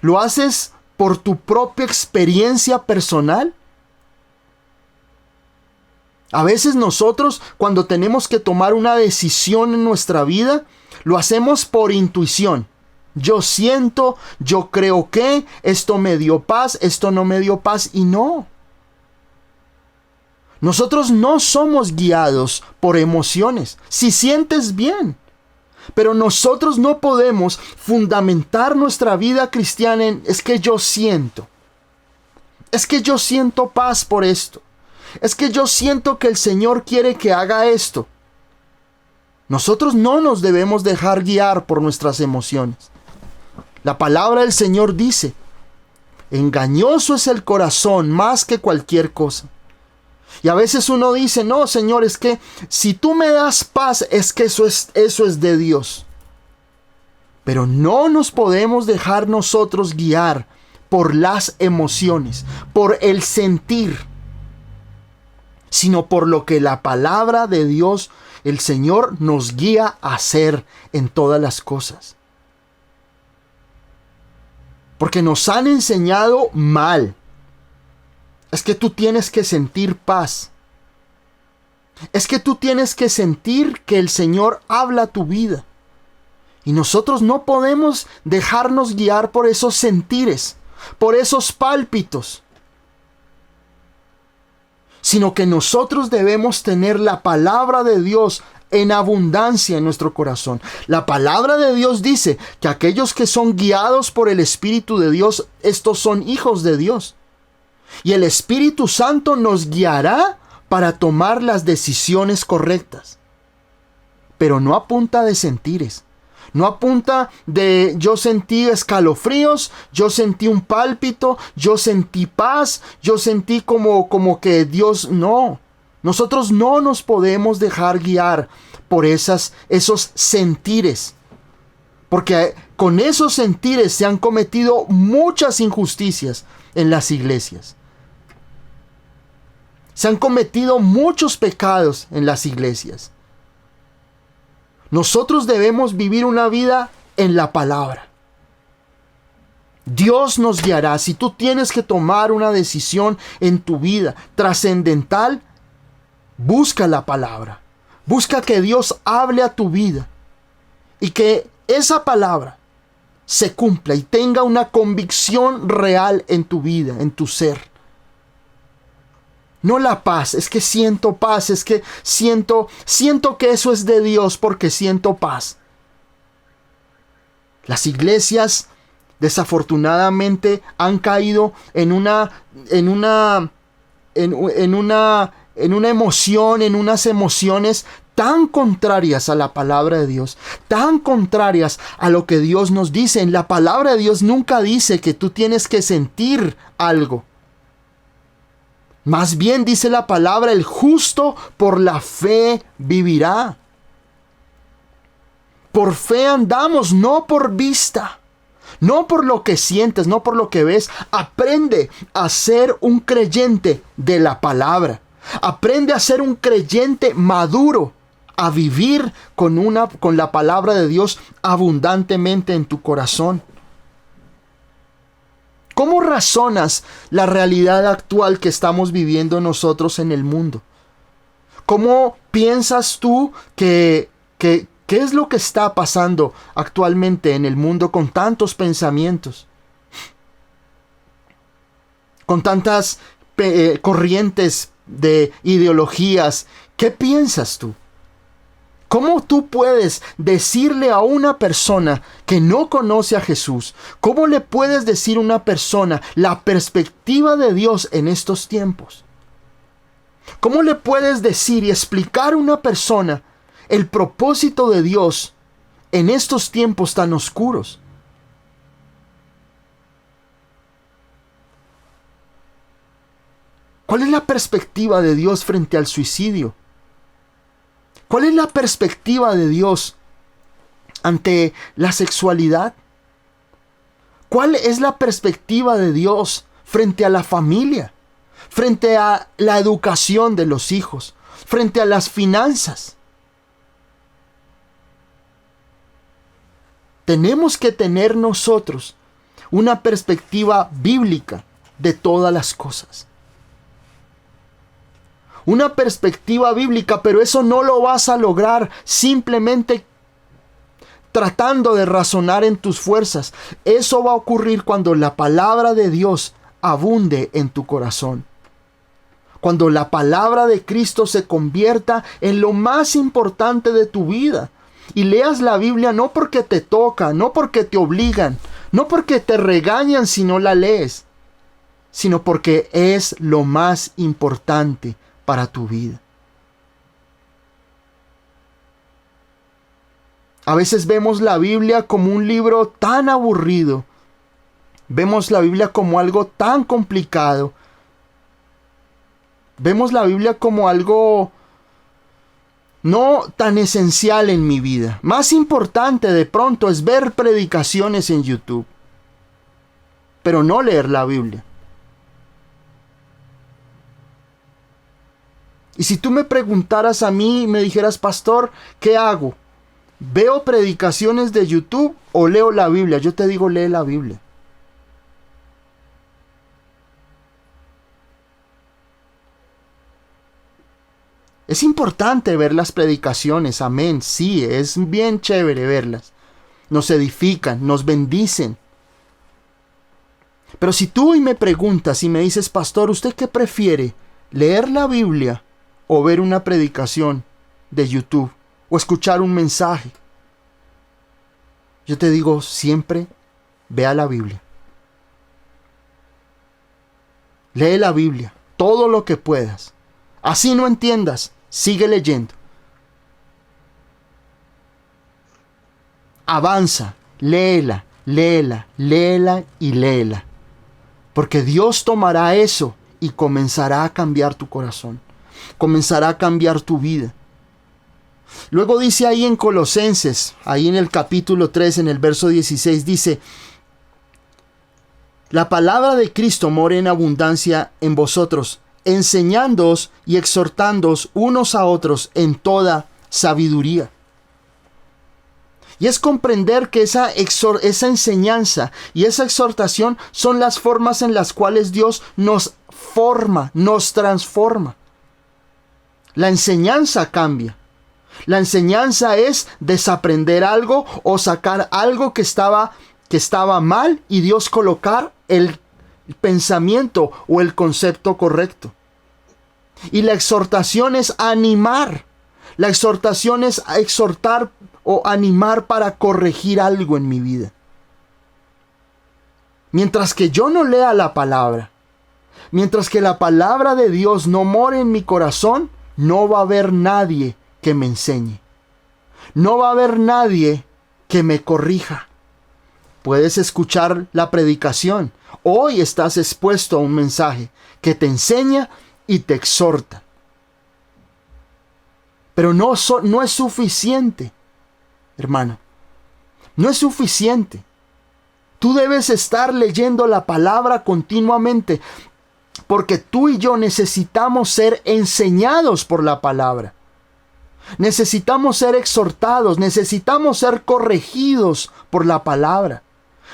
¿Lo haces por tu propia experiencia personal? A veces nosotros, cuando tenemos que tomar una decisión en nuestra vida, lo hacemos por intuición. Yo siento, yo creo que esto me dio paz, esto no me dio paz, y no. Nosotros no somos guiados por emociones. Si sientes bien. Pero nosotros no podemos fundamentar nuestra vida cristiana en es que yo siento. Es que yo siento paz por esto. Es que yo siento que el Señor quiere que haga esto. Nosotros no nos debemos dejar guiar por nuestras emociones. La palabra del Señor dice, engañoso es el corazón más que cualquier cosa. Y a veces uno dice, no, Señor, es que si tú me das paz, es que eso es de Dios. Pero no nos podemos dejar nosotros guiar por las emociones, por el sentir, sino por lo que la palabra de Dios, el Señor, nos guía a hacer en todas las cosas. Porque nos han enseñado mal. Es que tú tienes que sentir paz. Es que tú tienes que sentir que el Señor habla a tu vida. Y nosotros no podemos dejarnos guiar por esos sentires, por esos pálpitos. Sino que nosotros debemos tener la palabra de Dios en abundancia en nuestro corazón. La palabra de Dios dice que aquellos que son guiados por el Espíritu de Dios, estos son hijos de Dios. Y el Espíritu Santo nos guiará para tomar las decisiones correctas. Pero no a punta de sentires. No a punta de yo sentí escalofríos, yo sentí un pálpito, yo sentí paz, yo sentí como que Dios no. Nosotros no nos podemos dejar guiar por esos sentires. Porque con esos sentires se han cometido muchas injusticias en las iglesias. Se han cometido muchos pecados en las iglesias. Nosotros debemos vivir una vida en la palabra. Dios nos guiará. Si tú tienes que tomar una decisión en tu vida trascendental, busca la palabra. Busca que Dios hable a tu vida y que esa palabra se cumpla y tenga una convicción real en tu vida, en tu ser. No la paz, es que siento paz, es que siento que eso es de Dios porque siento paz. Las iglesias desafortunadamente han caído en una emoción, en unas emociones tan contrarias a la palabra de Dios, tan contrarias a lo que Dios nos dice. En la palabra de Dios nunca dice que tú tienes que sentir algo. Más bien dice la palabra, el justo por la fe vivirá. Por fe andamos, no por vista. No por lo que sientes, no por lo que ves. Aprende a ser un creyente de la palabra. Aprende a ser un creyente maduro, a vivir con la palabra de Dios abundantemente en tu corazón. ¿Cómo razonas la realidad actual que estamos viviendo nosotros en el mundo? ¿Cómo piensas tú qué es lo que está pasando actualmente en el mundo con tantos pensamientos? Con tantas corrientes de ideologías. ¿Qué piensas tú? ¿Cómo tú puedes decirle a una persona que no conoce a Jesús? ¿Cómo le puedes decir a una persona la perspectiva de Dios en estos tiempos? ¿Cómo le puedes decir y explicar a una persona el propósito de Dios en estos tiempos tan oscuros? ¿Cuál es la perspectiva de Dios frente al suicidio? ¿Cuál es la perspectiva de Dios ante la sexualidad? ¿Cuál es la perspectiva de Dios frente a la familia? Frente a la educación de los hijos, frente a las finanzas. Tenemos que tener nosotros una perspectiva bíblica de todas las cosas. Una perspectiva bíblica, pero eso no lo vas a lograr simplemente tratando de razonar en tus fuerzas. Eso va a ocurrir cuando la palabra de Dios abunde en tu corazón. Cuando la palabra de Cristo se convierta en lo más importante de tu vida. Y leas la Biblia no porque te toca, no porque te obligan, no porque te regañan si no la lees, sino porque es lo más importante para tu vida. A veces vemos la Biblia como un libro tan aburrido. Vemos la Biblia como algo tan complicado. Vemos la Biblia como algo no tan esencial en mi vida. Más importante de pronto es ver predicaciones en YouTube, pero no leer la Biblia. Y si tú me preguntaras a mí y me dijeras, pastor, ¿qué hago? ¿Veo predicaciones de YouTube o leo la Biblia? Yo te digo, lee la Biblia. Es importante ver las predicaciones, amén, sí, es bien chévere verlas. Nos edifican, nos bendicen. Pero si tú hoy me preguntas y me dices, pastor, ¿usted qué prefiere? ¿Leer la Biblia o ver una predicación de YouTube o escuchar un mensaje? Yo te digo, siempre vea la Biblia. Lee la Biblia, todo lo que puedas. Así no entiendas, sigue leyendo. Avanza, léela, léela, léela y léela. Porque Dios tomará eso y comenzará a cambiar tu corazón. Comenzará a cambiar tu vida. Luego dice ahí en Colosenses, ahí en el capítulo 3, en el verso 16, dice: la palabra de Cristo mora en abundancia en vosotros, enseñándoos y exhortándoos unos a otros en toda sabiduría. Y es comprender que esa enseñanza y esa exhortación son las formas en las cuales Dios nos forma, nos transforma. La enseñanza cambia. La enseñanza es desaprender algo o sacar algo que estaba mal y Dios colocar el pensamiento o el concepto correcto. Y la exhortación es animar. La exhortación es exhortar o animar para corregir algo en mi vida. Mientras que yo no lea la palabra, mientras que la palabra de Dios no more en mi corazón, no va a haber nadie que me enseñe. No va a haber nadie que me corrija. Puedes escuchar la predicación. Hoy estás expuesto a un mensaje que te enseña y te exhortan. Pero no es suficiente, hermano. No es suficiente. Tú debes estar leyendo la palabra continuamente, porque tú y yo necesitamos ser enseñados por la palabra. Necesitamos ser exhortados, necesitamos ser corregidos por la palabra.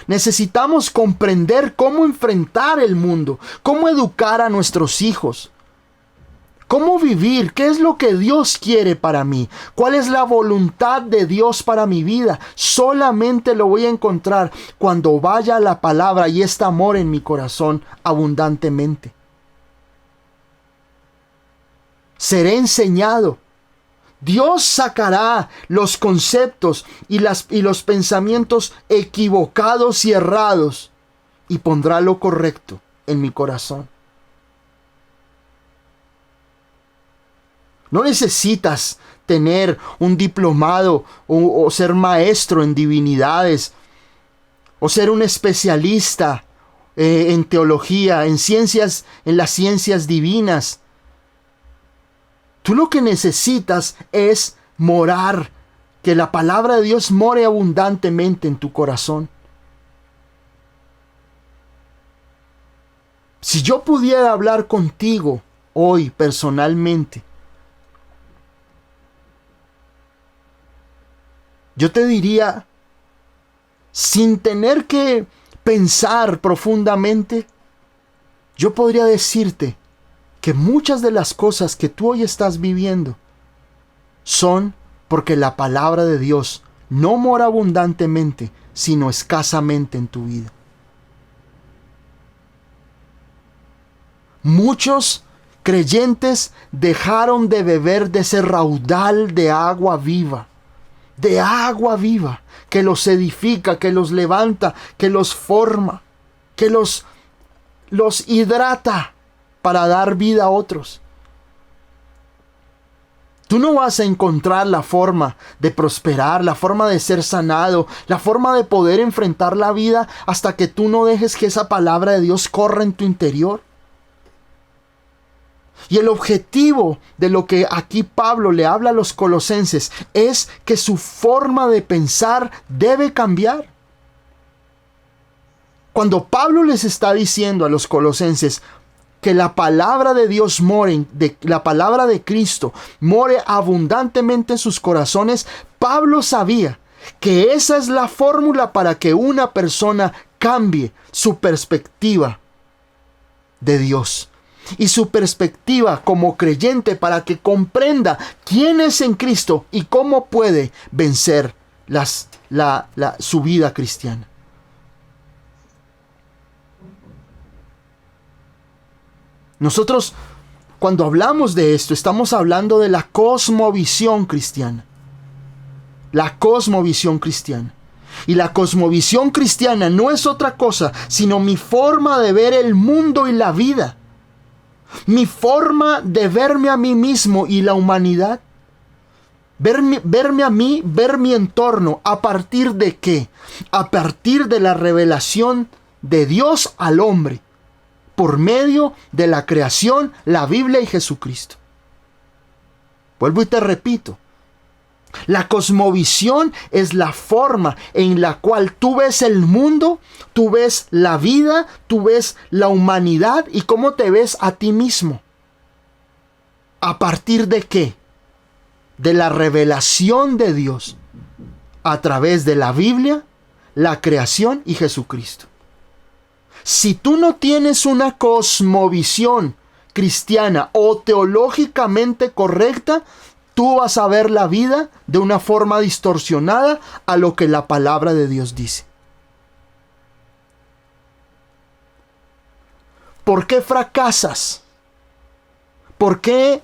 Necesitamos comprender cómo enfrentar el mundo, cómo educar a nuestros hijos, cómo vivir, qué es lo que Dios quiere para mí, cuál es la voluntad de Dios para mi vida. Solamente lo voy a encontrar cuando vaya a la palabra y este amor en mi corazón abundantemente. Seré enseñado. Dios sacará los conceptos y los pensamientos equivocados y errados y pondrá lo correcto en mi corazón. No necesitas tener un diplomado o ser maestro en divinidades o ser un especialista en teología, en las ciencias divinas. Tú lo que necesitas es morar, que la palabra de Dios more abundantemente en tu corazón. Si yo pudiera hablar contigo hoy personalmente, yo te diría, sin tener que pensar profundamente, yo podría decirte que muchas de las cosas que tú hoy estás viviendo son porque la palabra de Dios no mora abundantemente, sino escasamente en tu vida. Muchos creyentes dejaron de beber de ese raudal de agua viva, que los edifica, que los levanta, que los forma, que los hidrata para dar vida a otros. Tú no vas a encontrar la forma de prosperar, la forma de ser sanado, la forma de poder enfrentar la vida hasta que tú no dejes que esa palabra de Dios corra en tu interior. Y el objetivo de lo que aquí Pablo le habla a los colosenses es que su forma de pensar debe cambiar. Cuando Pablo les está diciendo a los colosenses que la palabra de Dios la palabra de Cristo more abundantemente en sus corazones, Pablo sabía que esa es la fórmula para que una persona cambie su perspectiva de Dios y su perspectiva como creyente, para que comprenda quién es en Cristo y cómo puede vencer su vida cristiana. Nosotros, cuando hablamos de esto, estamos hablando de la cosmovisión cristiana. La cosmovisión cristiana. Y la cosmovisión cristiana no es otra cosa, sino mi forma de ver el mundo y la vida. Mi forma de verme a mí mismo y la humanidad. Verme a mí, ver mi entorno. ¿A partir de qué? A partir de la revelación de Dios al hombre, por medio de la creación, la Biblia y Jesucristo. Vuelvo y te repito. La cosmovisión es la forma en la cual tú ves el mundo, tú ves la vida, tú ves la humanidad y cómo te ves a ti mismo. ¿A partir de qué? De la revelación de Dios a través de la Biblia, la creación y Jesucristo. Si tú no tienes una cosmovisión cristiana o teológicamente correcta, tú vas a ver la vida de una forma distorsionada a lo que la palabra de Dios dice. ¿Por qué fracasas? ¿Por qué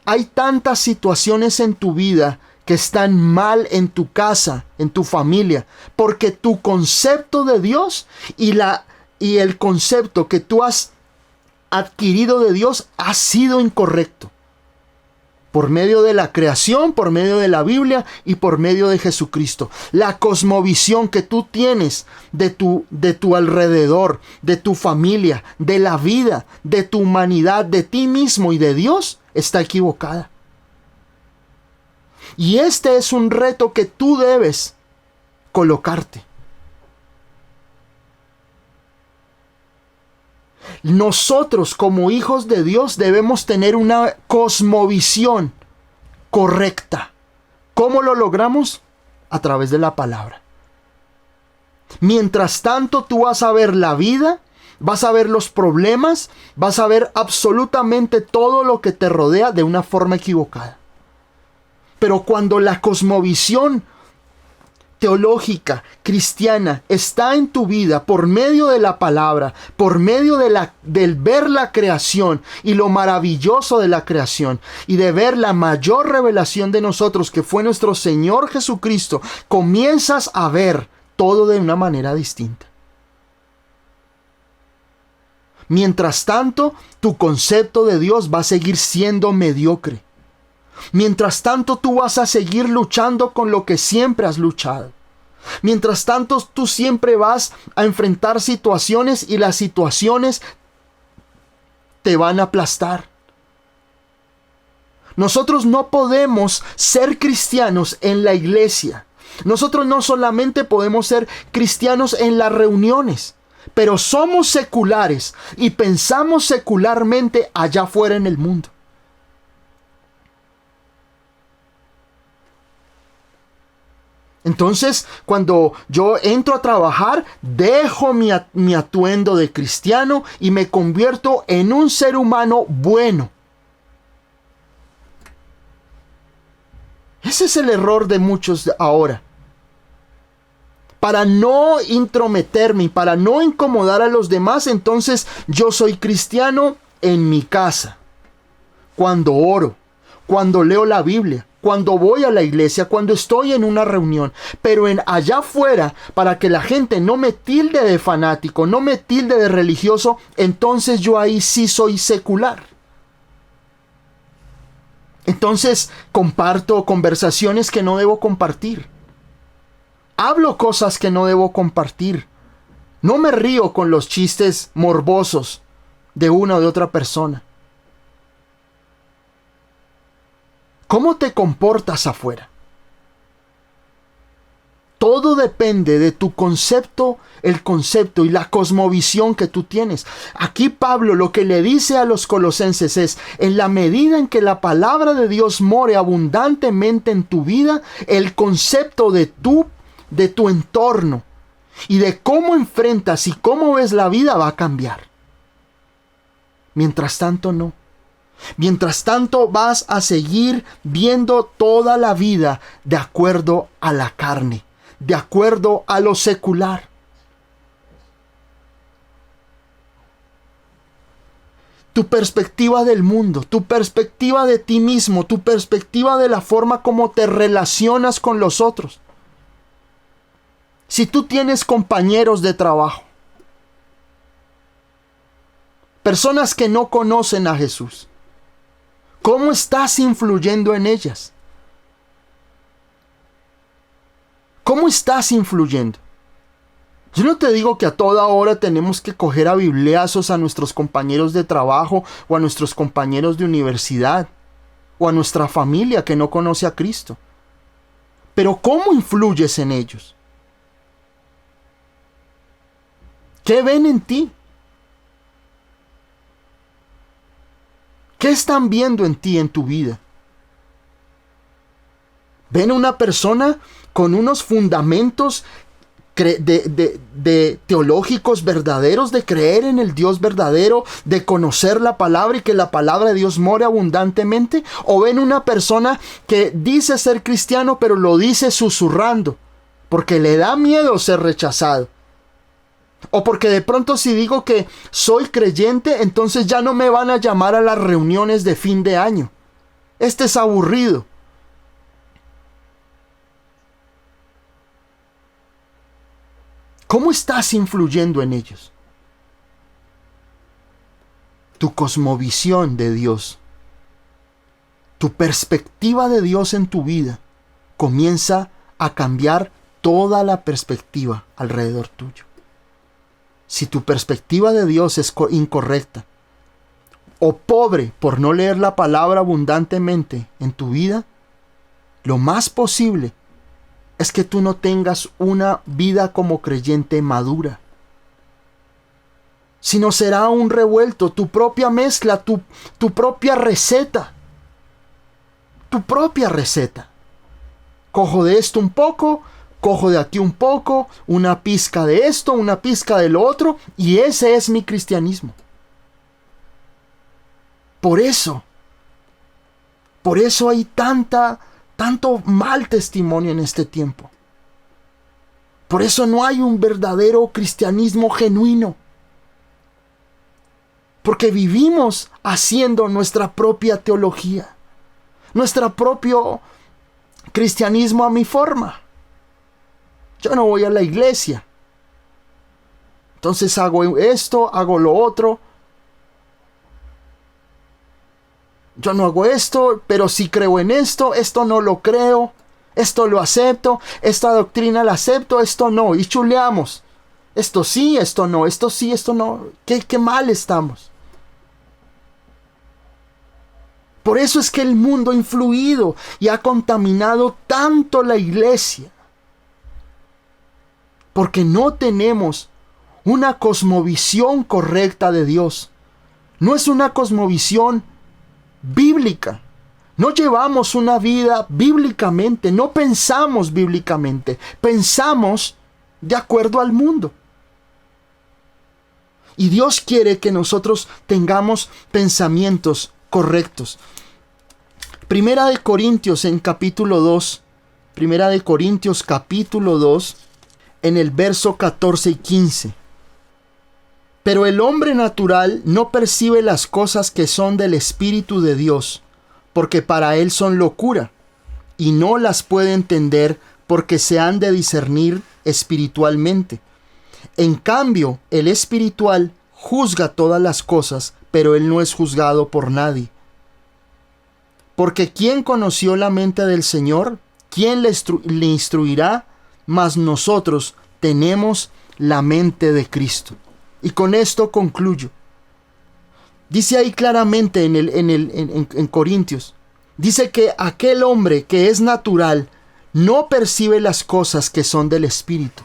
hay tantas situaciones en tu vida que están mal en tu casa, en tu familia? Porque tu concepto de Dios y el concepto que tú has adquirido de Dios ha sido incorrecto. por medio de la creación, por medio de la Biblia y por medio de Jesucristo. La cosmovisión que tú tienes de tu alrededor, de tu familia, de la vida, de tu humanidad, de ti mismo y de Dios, está equivocada. Y este es un reto que tú debes colocarte. Nosotros como hijos de Dios debemos tener una cosmovisión correcta. ¿Cómo lo logramos? A través de la palabra. Mientras tanto, tú vas a ver la vida, vas a ver los problemas, vas a ver absolutamente todo lo que te rodea de una forma equivocada. Pero cuando la cosmovisión teológica, cristiana, está en tu vida por medio de la palabra, por medio del ver la creación y lo maravilloso de la creación y de ver la mayor revelación de nosotros que fue nuestro Señor Jesucristo, comienzas a ver todo de una manera distinta. Mientras tanto, tu concepto de Dios va a seguir siendo mediocre. Mientras tanto, tú vas a seguir luchando con lo que siempre has luchado. Mientras tanto, tú siempre vas a enfrentar situaciones y las situaciones te van a aplastar. Nosotros no podemos ser cristianos en la iglesia. Nosotros no solamente podemos ser cristianos en las reuniones, pero somos seculares y pensamos secularmente allá afuera en el mundo. Entonces, cuando yo entro a trabajar, dejo mi atuendo de cristiano y me convierto en un ser humano bueno. Ese es el error de muchos ahora. Para no intrometerme, para no incomodar a los demás, entonces yo soy cristiano en mi casa, cuando oro, cuando leo la Biblia, cuando voy a la iglesia, cuando estoy en una reunión, pero allá afuera, para que la gente no me tilde de fanático, no me tilde de religioso, entonces yo ahí sí soy secular. Entonces comparto conversaciones que no debo compartir. Hablo cosas que no debo compartir. No me río con los chistes morbosos de una o de otra persona. ¿Cómo te comportas afuera? Todo depende de tu concepto, el concepto y la cosmovisión que tú tienes. Aquí Pablo lo que le dice a los colosenses es, en la medida en que la palabra de Dios more abundantemente en tu vida, el concepto de tu entorno y de cómo enfrentas y cómo ves la vida va a cambiar. Mientras tanto, no. Mientras tanto, vas a seguir viendo toda la vida de acuerdo a la carne, de acuerdo a lo secular. Tu perspectiva del mundo, tu perspectiva de ti mismo, tu perspectiva de la forma como te relacionas con los otros. Si tú tienes compañeros de trabajo, personas que no conocen a Jesús, ¿cómo estás influyendo en ellas? ¿Cómo estás influyendo? Yo no te digo que a toda hora tenemos que coger a bibliazos a nuestros compañeros de trabajo o a nuestros compañeros de universidad o a nuestra familia que no conoce a Cristo. Pero ¿cómo influyes en ellos? ¿Qué ven en ti? ¿Qué están viendo en ti, en tu vida? ¿Ven una persona con unos fundamentos de teológicos verdaderos, de creer en el Dios verdadero, de conocer la palabra y que la palabra de Dios more abundantemente? ¿O ven una persona que dice ser cristiano pero lo dice susurrando porque le da miedo ser rechazado? O porque de pronto si digo que soy creyente, entonces ya no me van a llamar a las reuniones de fin de año. Este es aburrido. ¿Cómo estás influyendo en ellos? Tu cosmovisión de Dios, tu perspectiva de Dios en tu vida comienza a cambiar toda la perspectiva alrededor tuyo. Si tu perspectiva de Dios es incorrecta, o pobre por no leer la palabra abundantemente en tu vida, lo más posible es que tú no tengas una vida como creyente madura, sino será un revuelto, tu propia mezcla, tu propia receta. Tu propia receta. Cojo de esto un poco, cojo de aquí un poco, una pizca de esto, una pizca de lo otro, y ese es mi cristianismo. Por eso hay tanto mal testimonio en este tiempo. Por eso no hay un verdadero cristianismo genuino. Porque vivimos haciendo nuestra propia teología, nuestro propio cristianismo a mi forma. Yo no voy a la iglesia, entonces hago esto, hago lo otro. Yo no hago esto, pero sí creo en esto no lo creo, esto lo acepto, esta doctrina la acepto, esto no, y chuleamos. Esto sí, esto no, esto sí, esto no. Qué mal estamos. Por eso es que el mundo ha influido y ha contaminado tanto la iglesia. Porque no tenemos una cosmovisión correcta de Dios. No es una cosmovisión bíblica. No llevamos una vida bíblicamente, no pensamos bíblicamente, pensamos de acuerdo al mundo. Y Dios quiere que nosotros tengamos pensamientos correctos. Primera de Corintios en capítulo 2, Primera de Corintios capítulo 2, en el verso 14 y 15. Pero el hombre natural no percibe las cosas que son del Espíritu de Dios, porque para él son locura, y no las puede entender porque se han de discernir espiritualmente. En cambio, el espiritual juzga todas las cosas, pero él no es juzgado por nadie. Porque ¿quién conoció la mente del Señor? ¿Quién le instruirá? Mas nosotros tenemos la mente de Cristo. Y con esto concluyo. Dice ahí claramente en Corintios, dice que aquel hombre que es natural no percibe las cosas que son del Espíritu.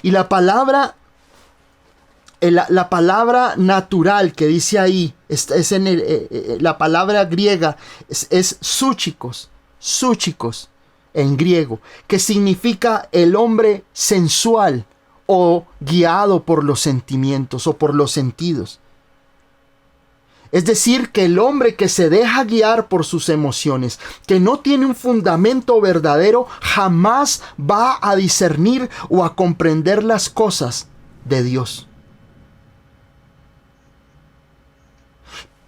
Y la palabra natural que dice ahí, es en la palabra griega, es súchikos en griego, que significa el hombre sensual o guiado por los sentimientos o por los sentidos. Es decir, que el hombre que se deja guiar por sus emociones, que no tiene un fundamento verdadero, jamás va a discernir o a comprender las cosas de Dios.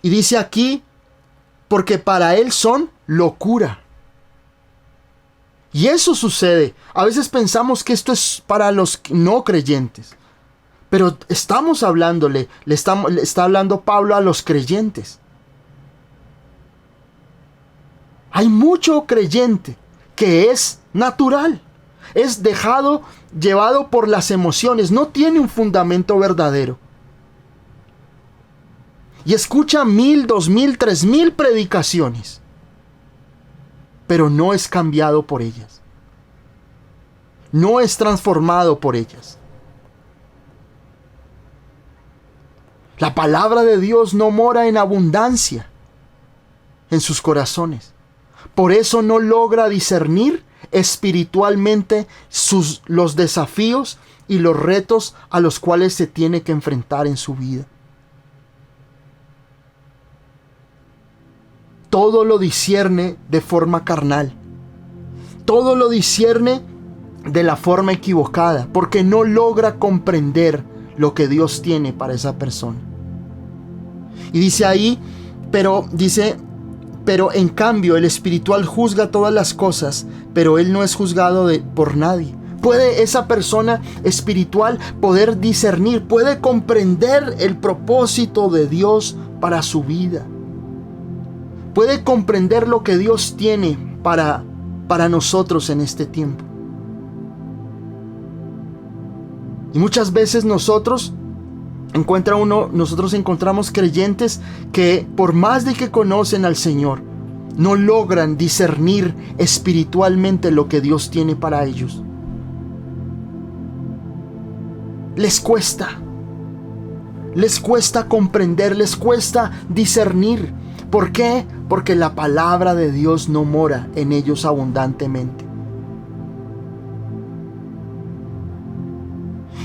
Y dice aquí, porque para él son locura. Y eso sucede. A veces pensamos que esto es para los no creyentes. Pero estamos hablándole, le está hablando Pablo a los creyentes. Hay mucho creyente que es natural. Es llevado por las emociones. No tiene un fundamento verdadero. Y escucha 1000, 2000, 3000 predicaciones. Pero no es cambiado por ellas. No es transformado por ellas. La palabra de Dios no mora en abundancia en sus corazones. Por eso no logra discernir espiritualmente los desafíos y los retos a los cuales se tiene que enfrentar en su vida. Todo lo discierne de forma carnal. Todo lo discierne de la forma equivocada, porque no logra comprender lo que Dios tiene para esa persona. Y dice ahí, pero en cambio el espiritual juzga todas las cosas, pero él no es juzgado por nadie. ¿Puede esa persona espiritual poder discernir, puede comprender el propósito de Dios para su vida? puede comprender lo que Dios tiene para nosotros en este tiempo. Y muchas veces nosotros encontramos creyentes que por más de que conocen al Señor, no logran discernir espiritualmente lo que Dios tiene para ellos. Les cuesta comprender, les cuesta discernir. ¿Por qué? Porque la palabra de Dios no mora en ellos abundantemente.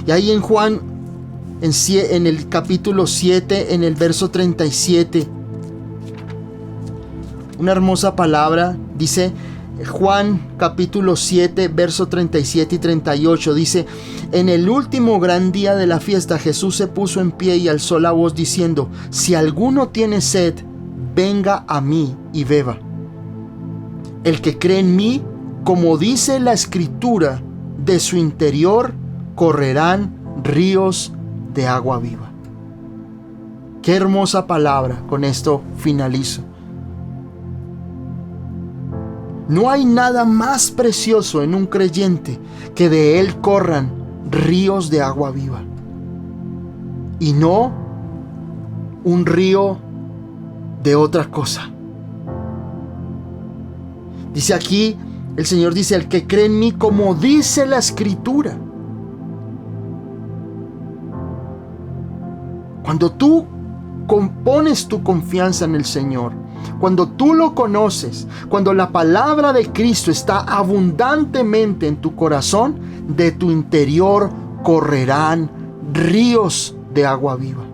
Y ahí en Juan, en el capítulo 7, en el verso 37, una hermosa palabra, dice Juan capítulo 7, verso 37 y 38, dice: en el último gran día de la fiesta, Jesús se puso en pie y alzó la voz diciendo: si alguno tiene sed, venga a mí y beba. El que cree en mí, como dice la Escritura, de su interior correrán ríos de agua viva. Qué hermosa palabra. Con esto finalizo. No hay nada más precioso en un creyente que de él corran ríos de agua viva. Y no un río de otra cosa. Dice aquí, el Señor dice: el que cree en mí, como dice la Escritura. Cuando tú pones tu confianza en el Señor, cuando tú lo conoces, cuando la palabra de Cristo está abundantemente en tu corazón, de tu interior correrán ríos de agua viva.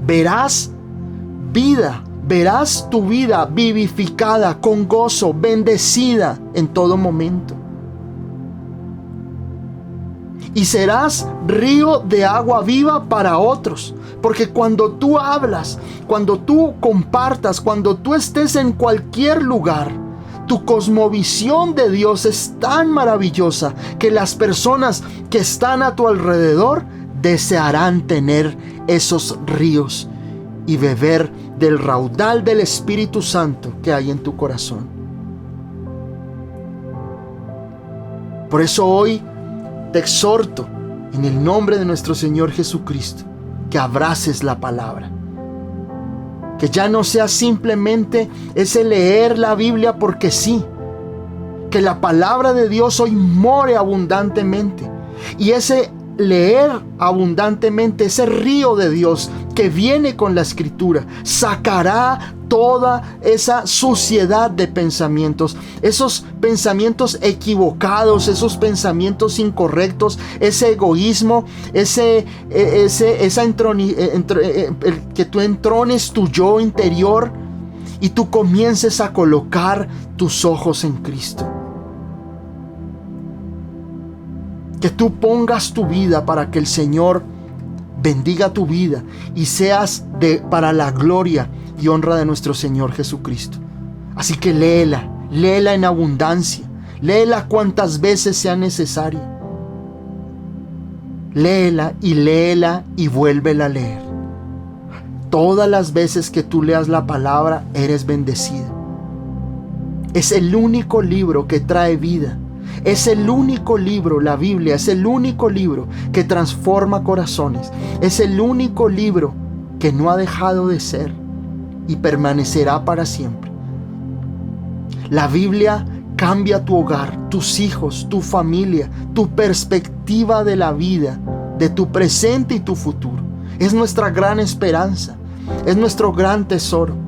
Verás vida, verás tu vida vivificada, con gozo, bendecida en todo momento. Y serás río de agua viva para otros. Porque cuando tú hablas, cuando tú compartas, cuando tú estés en cualquier lugar, tu cosmovisión de Dios es tan maravillosa que las personas que están a tu alrededor desearán tener esos ríos y beber del raudal del Espíritu Santo que hay en tu corazón. Por eso hoy te exhorto en el nombre de nuestro Señor Jesucristo que abraces la palabra. Que ya no sea simplemente ese leer la Biblia porque sí. Que la palabra de Dios hoy more abundantemente. Y ese leer abundantemente, ese río de Dios que viene con la Escritura, sacará toda esa suciedad de pensamientos, esos pensamientos equivocados, esos pensamientos incorrectos, ese egoísmo, que tú entrones tu yo interior y tú comiences a colocar tus ojos en Cristo. Que tú pongas tu vida para que el Señor bendiga tu vida y seas para la gloria y honra de nuestro Señor Jesucristo. Así que léela en abundancia, léela cuantas veces sea necesario. Léela y vuélvela a leer. Todas las veces que tú leas la palabra, eres bendecido. Es el único libro que trae vida. Es el único libro, la Biblia, es el único libro que transforma corazones. Es el único libro que no ha dejado de ser y permanecerá para siempre. La Biblia cambia tu hogar, tus hijos, tu familia, tu perspectiva de la vida, de tu presente y tu futuro. Es nuestra gran esperanza, es nuestro gran tesoro.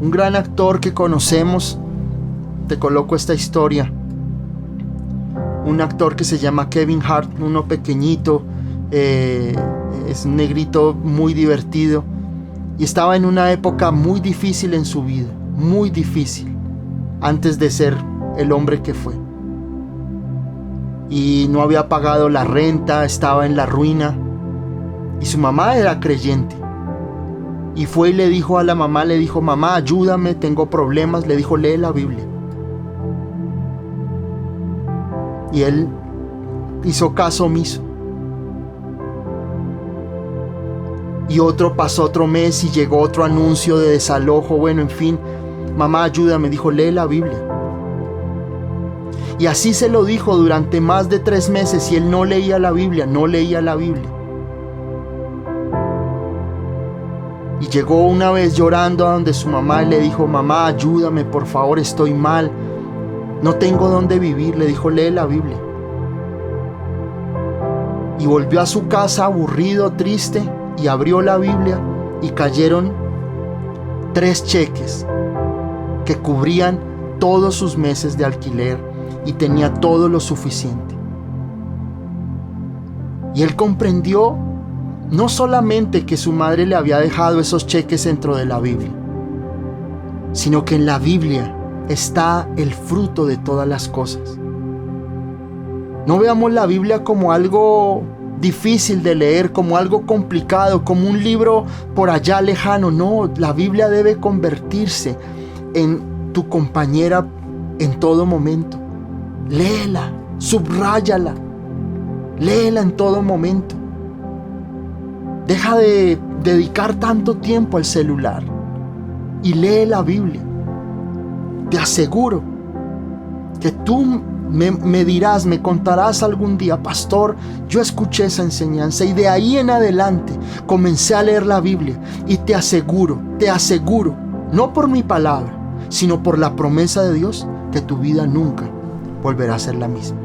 Un gran actor que conocemos, te coloco esta historia. Un actor que se llama Kevin Hart, uno pequeñito, es un negrito muy divertido y estaba en una época muy difícil en su vida, muy difícil, antes de ser el hombre que fue. Y no había pagado la renta, estaba en la ruina y su mamá era creyente. Y fue y le dijo a la mamá, mamá, ayúdame, tengo problemas. Le dijo, lee la Biblia. Y él hizo caso omiso. Y pasó otro mes y llegó otro anuncio de desalojo. Bueno, en fin, mamá, ayúdame, dijo, lee la Biblia. Y así se lo dijo durante más de 3 meses y él no leía la Biblia, no leía la Biblia. Y llegó una vez llorando a donde su mamá y le dijo, mamá, ayúdame, por favor, estoy mal, no tengo dónde vivir. Le dijo, lee la Biblia. Y volvió a su casa aburrido, triste, y abrió la Biblia y cayeron 3 cheques que cubrían todos sus meses de alquiler y tenía todo lo suficiente. Y él comprendió no solamente que su madre le había dejado esos cheques dentro de la Biblia, sino que en la Biblia está el fruto de todas las cosas. No veamos la Biblia como algo difícil de leer, como algo complicado, como un libro por allá lejano. No, la Biblia debe convertirse en tu compañera en todo momento. Léela, subráyala, léela en todo momento. Deja de dedicar tanto tiempo al celular y lee la Biblia. Te aseguro que tú me dirás, me contarás algún día, pastor, yo escuché esa enseñanza y de ahí en adelante comencé a leer la Biblia y te aseguro, no por mi palabra, sino por la promesa de Dios, que tu vida nunca volverá a ser la misma.